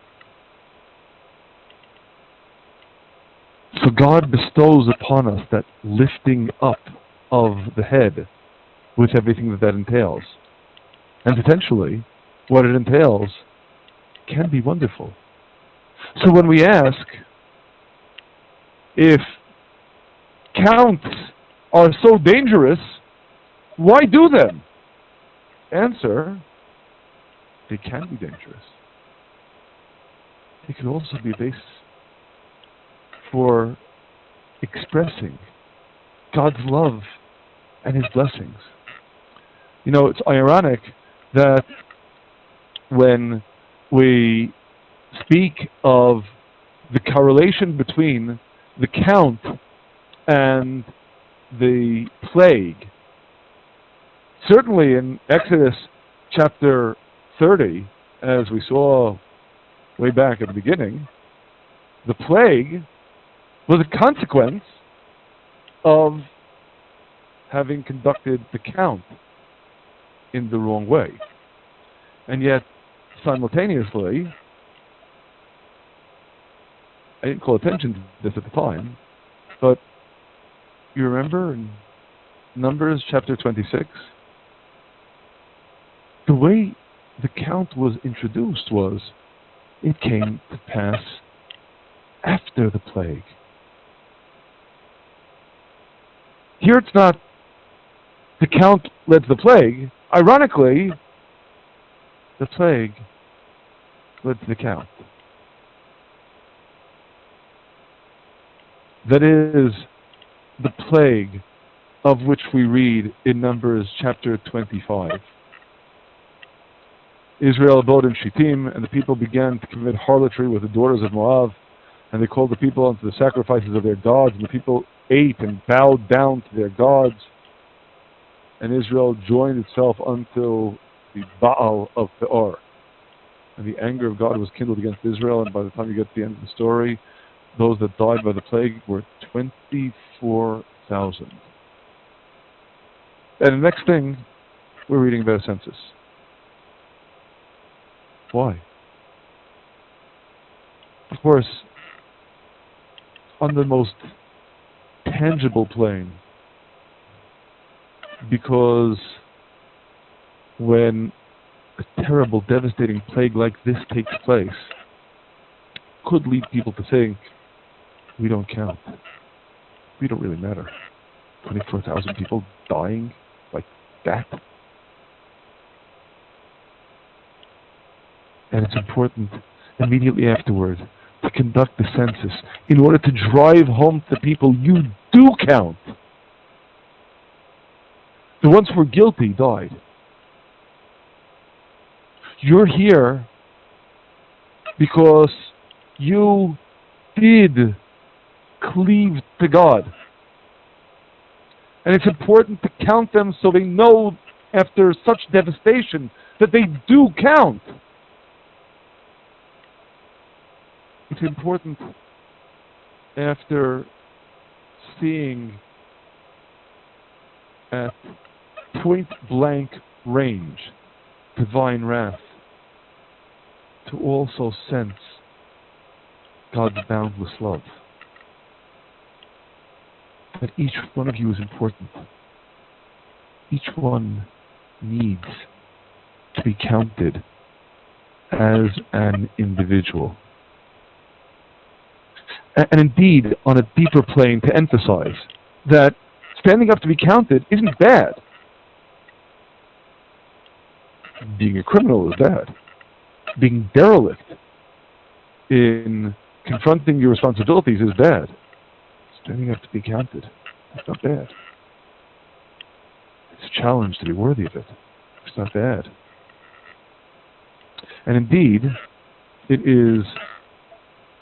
So God bestows upon us that lifting up of the head with everything that that entails. And potentially, what it entails can be wonderful. So when we ask if counts are so dangerous, why do them? Answer, they can be dangerous. They can also be a basis for expressing God's love and His blessings. You know, it's ironic that when we speak of the correlation between the count and the plague, certainly in Exodus chapter 30, as we saw way back at the beginning, the plague was a consequence of having conducted the count in the wrong way. And yet, simultaneously, I didn't call attention to this at the time, but you remember in Numbers chapter 26, the way the count was introduced was, it came to pass after the plague. Here it's not the count led to the plague. Ironically, the plague led to the count. That is, the plague of which we read in Numbers chapter 25. Israel abode in Shittim, and the people began to commit harlotry with the daughters of Moab, and they called the people unto the sacrifices of their gods, and the people ate and bowed down to their gods, and Israel joined itself unto the Baal of Peor. And the anger of God was kindled against Israel, and by the time you get to the end of the story, those that died by the plague were 24,000. And the next thing, we're reading about a census. Why? Of course, on the most tangible plane, because when a terrible, devastating plague like this takes place, could lead people to think, we don't count. We don't really matter. 24,000 people dying like that. And it's important immediately afterward to conduct the census in order to drive home to people you do count. The ones who were guilty died. You're here because you did cleave to God. And it's important to count them so they know after such devastation that they do count. It's important after seeing at point blank range divine wrath to also sense God's boundless love. That each one of you is important. Each one needs to be counted as an individual. And indeed, on a deeper plane, to emphasize that standing up to be counted isn't bad. Being a criminal is bad. Being derelict in confronting your responsibilities is bad. Standing up to be counted, that's not bad. It's a challenge to be worthy of it. It's not bad. And indeed, it is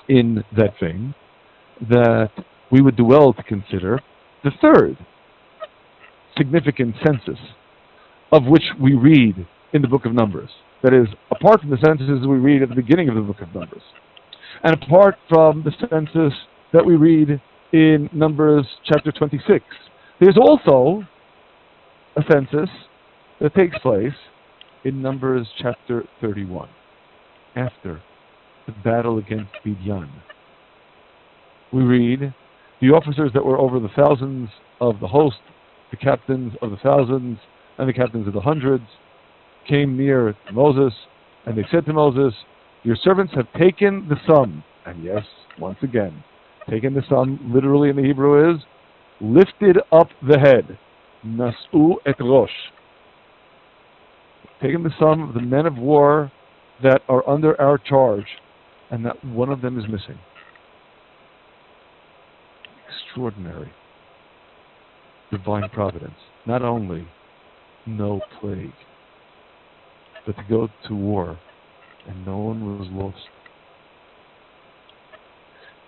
in that vein that we would do well to consider the third significant census of which we read in the book of Numbers. That is, apart from the censuses we read at the beginning of the book of Numbers, and apart from the census that we read in Numbers chapter 26, there's also a census that takes place in Numbers chapter 31, after the battle against Midian. We read, the officers that were over the thousands of the host, the captains of the thousands, and the captains of the hundreds, came near to Moses, and they said to Moses, your servants have taken the sum. And yes, once again, taken the sum, literally in the Hebrew is, lifted up the head. Nas'u et rosh. Taken the sum of the men of war that are under our charge, and not one of them is missing. Extraordinary divine providence. Not only no plague, but to go to war and no one was lost.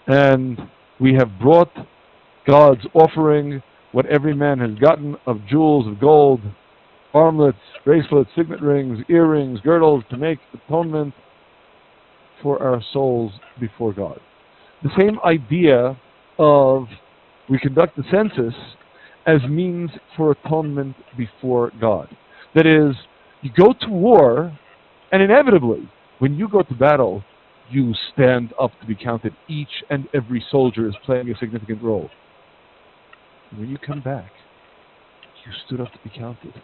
And we have brought God's offering, what every man has gotten of jewels of gold, armlets, bracelets, signet rings, earrings, girdles, to make atonement for our souls before God. The same idea of we conduct the census as means for atonement before God. That is, you go to war, and inevitably, when you go to battle, you stand up to be counted. Each and every soldier is playing a significant role. And when you come back, you stood up to be counted.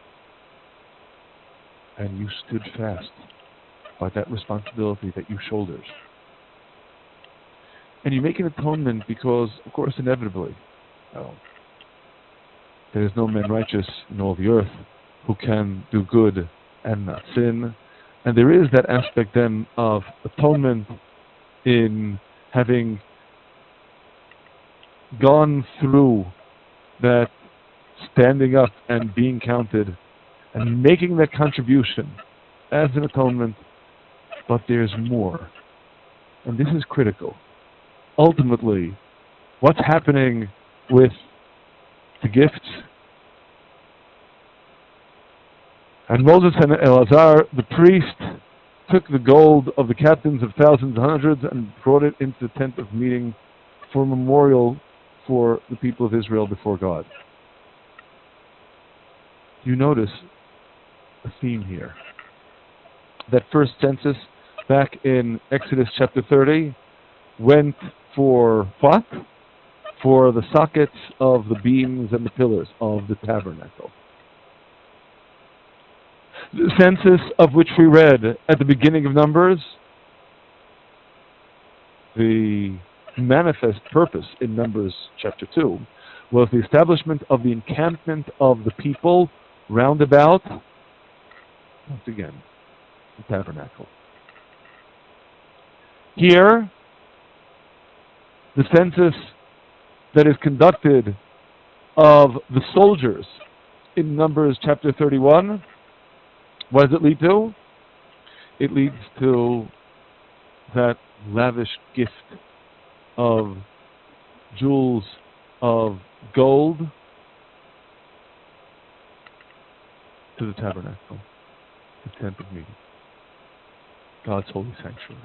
And you stood fast by that responsibility that you shouldered. And you make an atonement because, of course, inevitably, there is no man righteous in all the earth who can do good and not sin. And there is that aspect then of atonement in having gone through that standing up and being counted and making that contribution as an atonement. But there's more. And this is critical. Ultimately, what's happening with the gifts? And Moses and Eleazar, the priest, took the gold of the captains of thousands and hundreds and brought it into the tent of meeting for a memorial for the people of Israel before God. You notice a theme here. That first census back in Exodus chapter 30 went for what? For the sockets of the beams and the pillars of the tabernacle. The census of which we read at the beginning of Numbers, the manifest purpose in Numbers chapter 2 was the establishment of the encampment of the people round about, once again, the tabernacle. Here, the census that is conducted of the soldiers in Numbers chapter 31, what does it lead to? It leads to that lavish gift of jewels of gold to the tabernacle, the tent of meeting, God's holy sanctuary.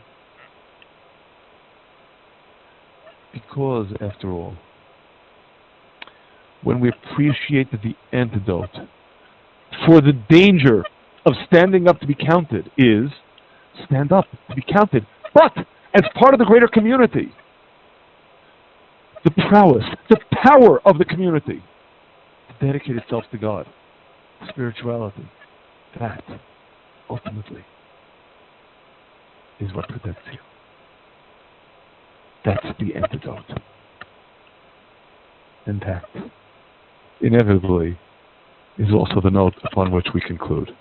Because, after all, when we appreciate that the antidote for the danger of standing up to be counted is stand up to be counted, but as part of the greater community, the prowess, the power of the community to dedicate itself to God, spirituality, that ultimately is what protects you. That's the antidote. And that, inevitably, is also the note upon which we conclude.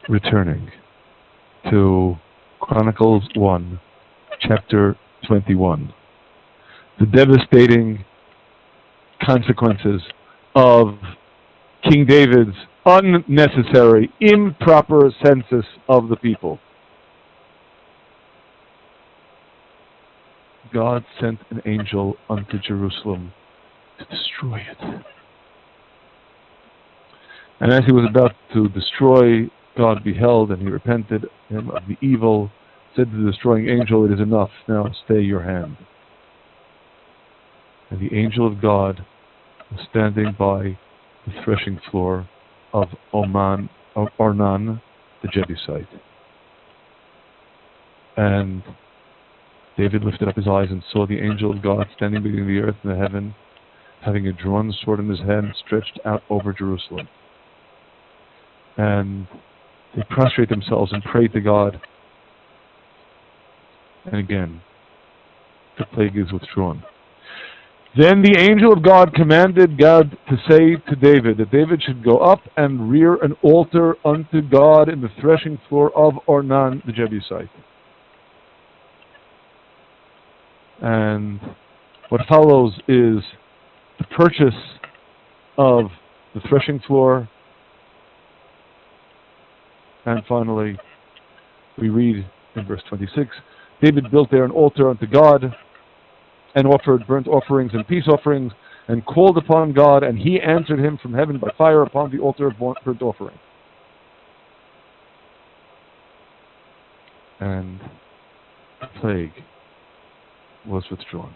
Returning to Chronicles 1, chapter 21. The devastating consequences of King David's unnecessary, improper census of the people. God sent an angel unto Jerusalem to destroy it. And as he was about to destroy, God beheld and he repented him of the evil, said to the destroying angel, "It is enough, now stay your hand." And the angel of God was standing by the threshing floor of Ornan, the Jebusite. And David lifted up his eyes and saw the angel of God standing between the earth and the heaven, having a drawn sword in his hand stretched out over Jerusalem. And they prostrate themselves and pray to God. And again, the plague is withdrawn. Then the angel of God commanded God to say to David that David should go up and rear an altar unto God in the threshing floor of Ornan the Jebusite. And what follows is the purchase of the threshing floor. And finally, we read in verse 26, David built there an altar unto God and offered burnt offerings and peace offerings and called upon God, and he answered him from heaven by fire upon the altar of burnt offering. And the plague was withdrawn.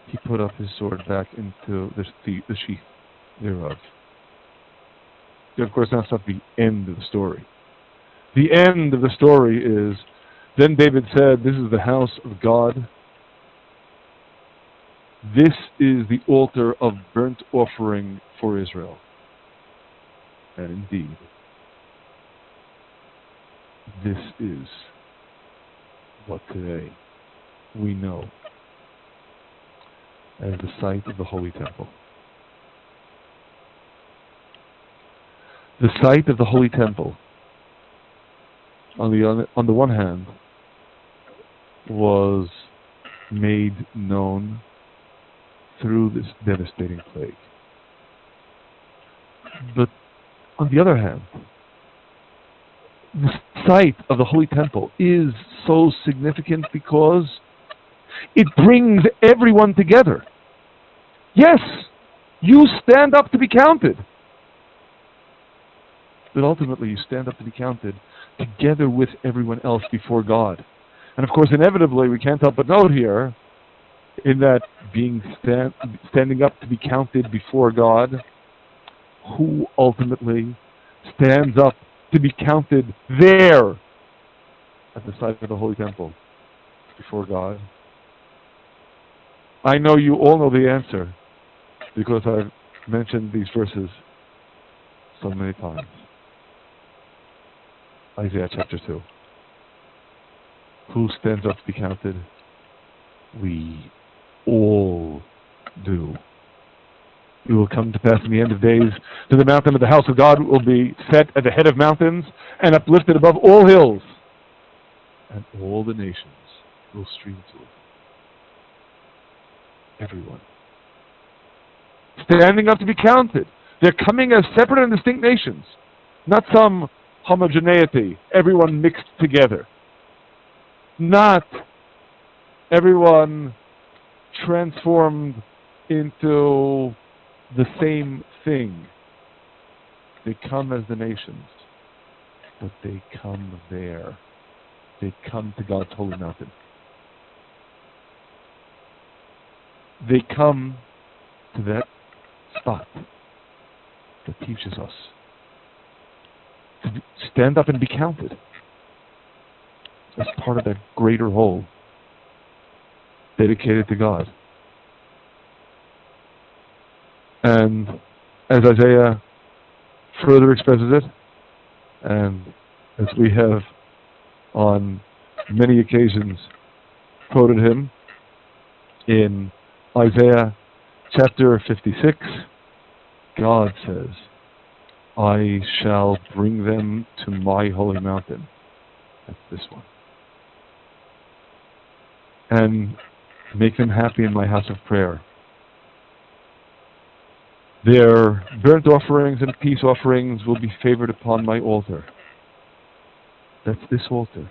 He put up his sword back into the sheath thereof. Of course, that's not the end of the story. The end of the story is, then David said, "This is the house of God. This is the altar of burnt offering for Israel." And indeed, this is what today we know as the site of the Holy Temple. The site of the Holy Temple, on the one hand, was made known through this devastating plague. But on the other hand, the site of the Holy Temple is so significant because it brings everyone together. Yes, you stand up to be counted. But ultimately you stand up to be counted together with everyone else before God. And of course, inevitably, we can't help but note here, in that standing up to be counted before God, who ultimately stands up to be counted there at the site of the Holy Temple before God? I know you all know the answer because I've mentioned these verses so many times. Isaiah chapter 2. Who stands up to be counted? We all do. It will come to pass in the end of days that the mountain of the house of God will be set at the head of mountains and uplifted above all hills, and all the nations will stream to it. Everyone. Standing up to be counted. They're coming as separate and distinct nations, not some homogeneity, everyone mixed together. Not everyone transformed into the same thing. They come as the nations, but they come there. They come to God's holy mountain. They come to that spot that teaches us to stand up and be counted as part of that greater whole dedicated to God. And as Isaiah further expresses it, and as we have on many occasions quoted him in Isaiah chapter 56, God says, I shall bring them to my holy mountain. That's this one. And make them happy in my house of prayer. Their burnt offerings and peace offerings will be favored upon my altar. That's this altar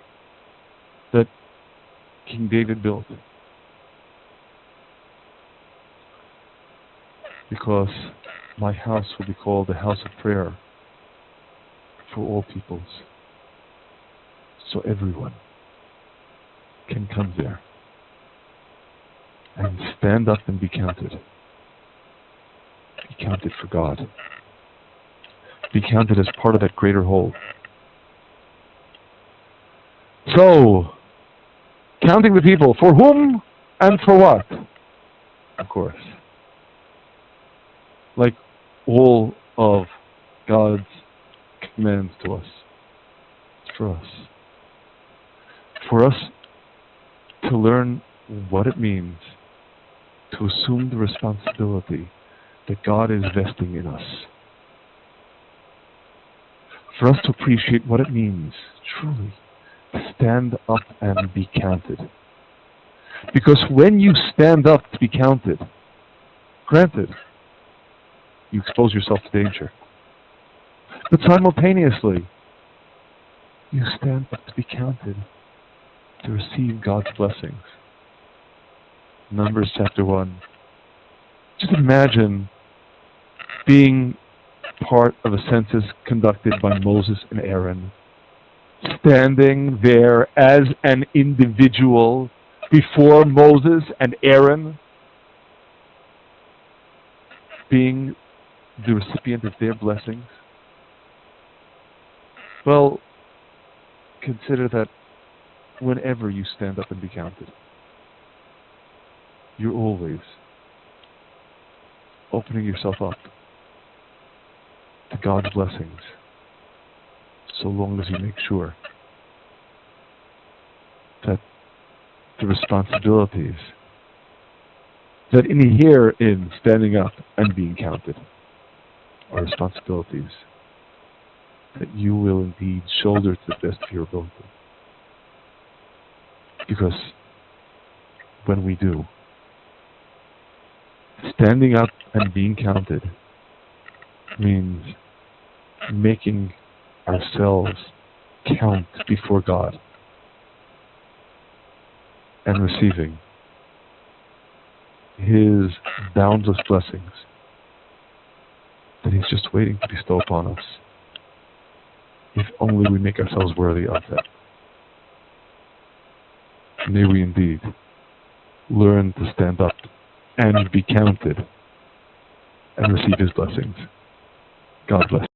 that King David built. Because my house will be called the house of prayer for all peoples. So everyone can come there and stand up and be counted. Be counted for God. Be counted as part of that greater whole. So, counting the people, for whom and for what? Of course. Like all of God's commands to us. It's for us. For us to learn what it means to assume the responsibility that God is vesting in us. For us to appreciate what it means, truly, to stand up and be counted. Because when you stand up to be counted, granted, you expose yourself to danger. But simultaneously, you stand up to be counted to receive God's blessings. Numbers chapter 1. Just imagine being part of a census conducted by Moses and Aaron, standing there as an individual before Moses and Aaron, being the recipient of their blessings. Well, consider that whenever you stand up and be counted, you're always opening yourself up to God's blessings, so long as you make sure that the responsibilities that inhere in standing up and being counted are responsibilities that you will indeed shoulder to the best of your ability. Because when we do, Standing up and being counted means making ourselves count before God and receiving His boundless blessings that He's just waiting to bestow upon us, if only we make ourselves worthy of them. May we indeed learn to stand up and be counted and receive His blessings. God bless.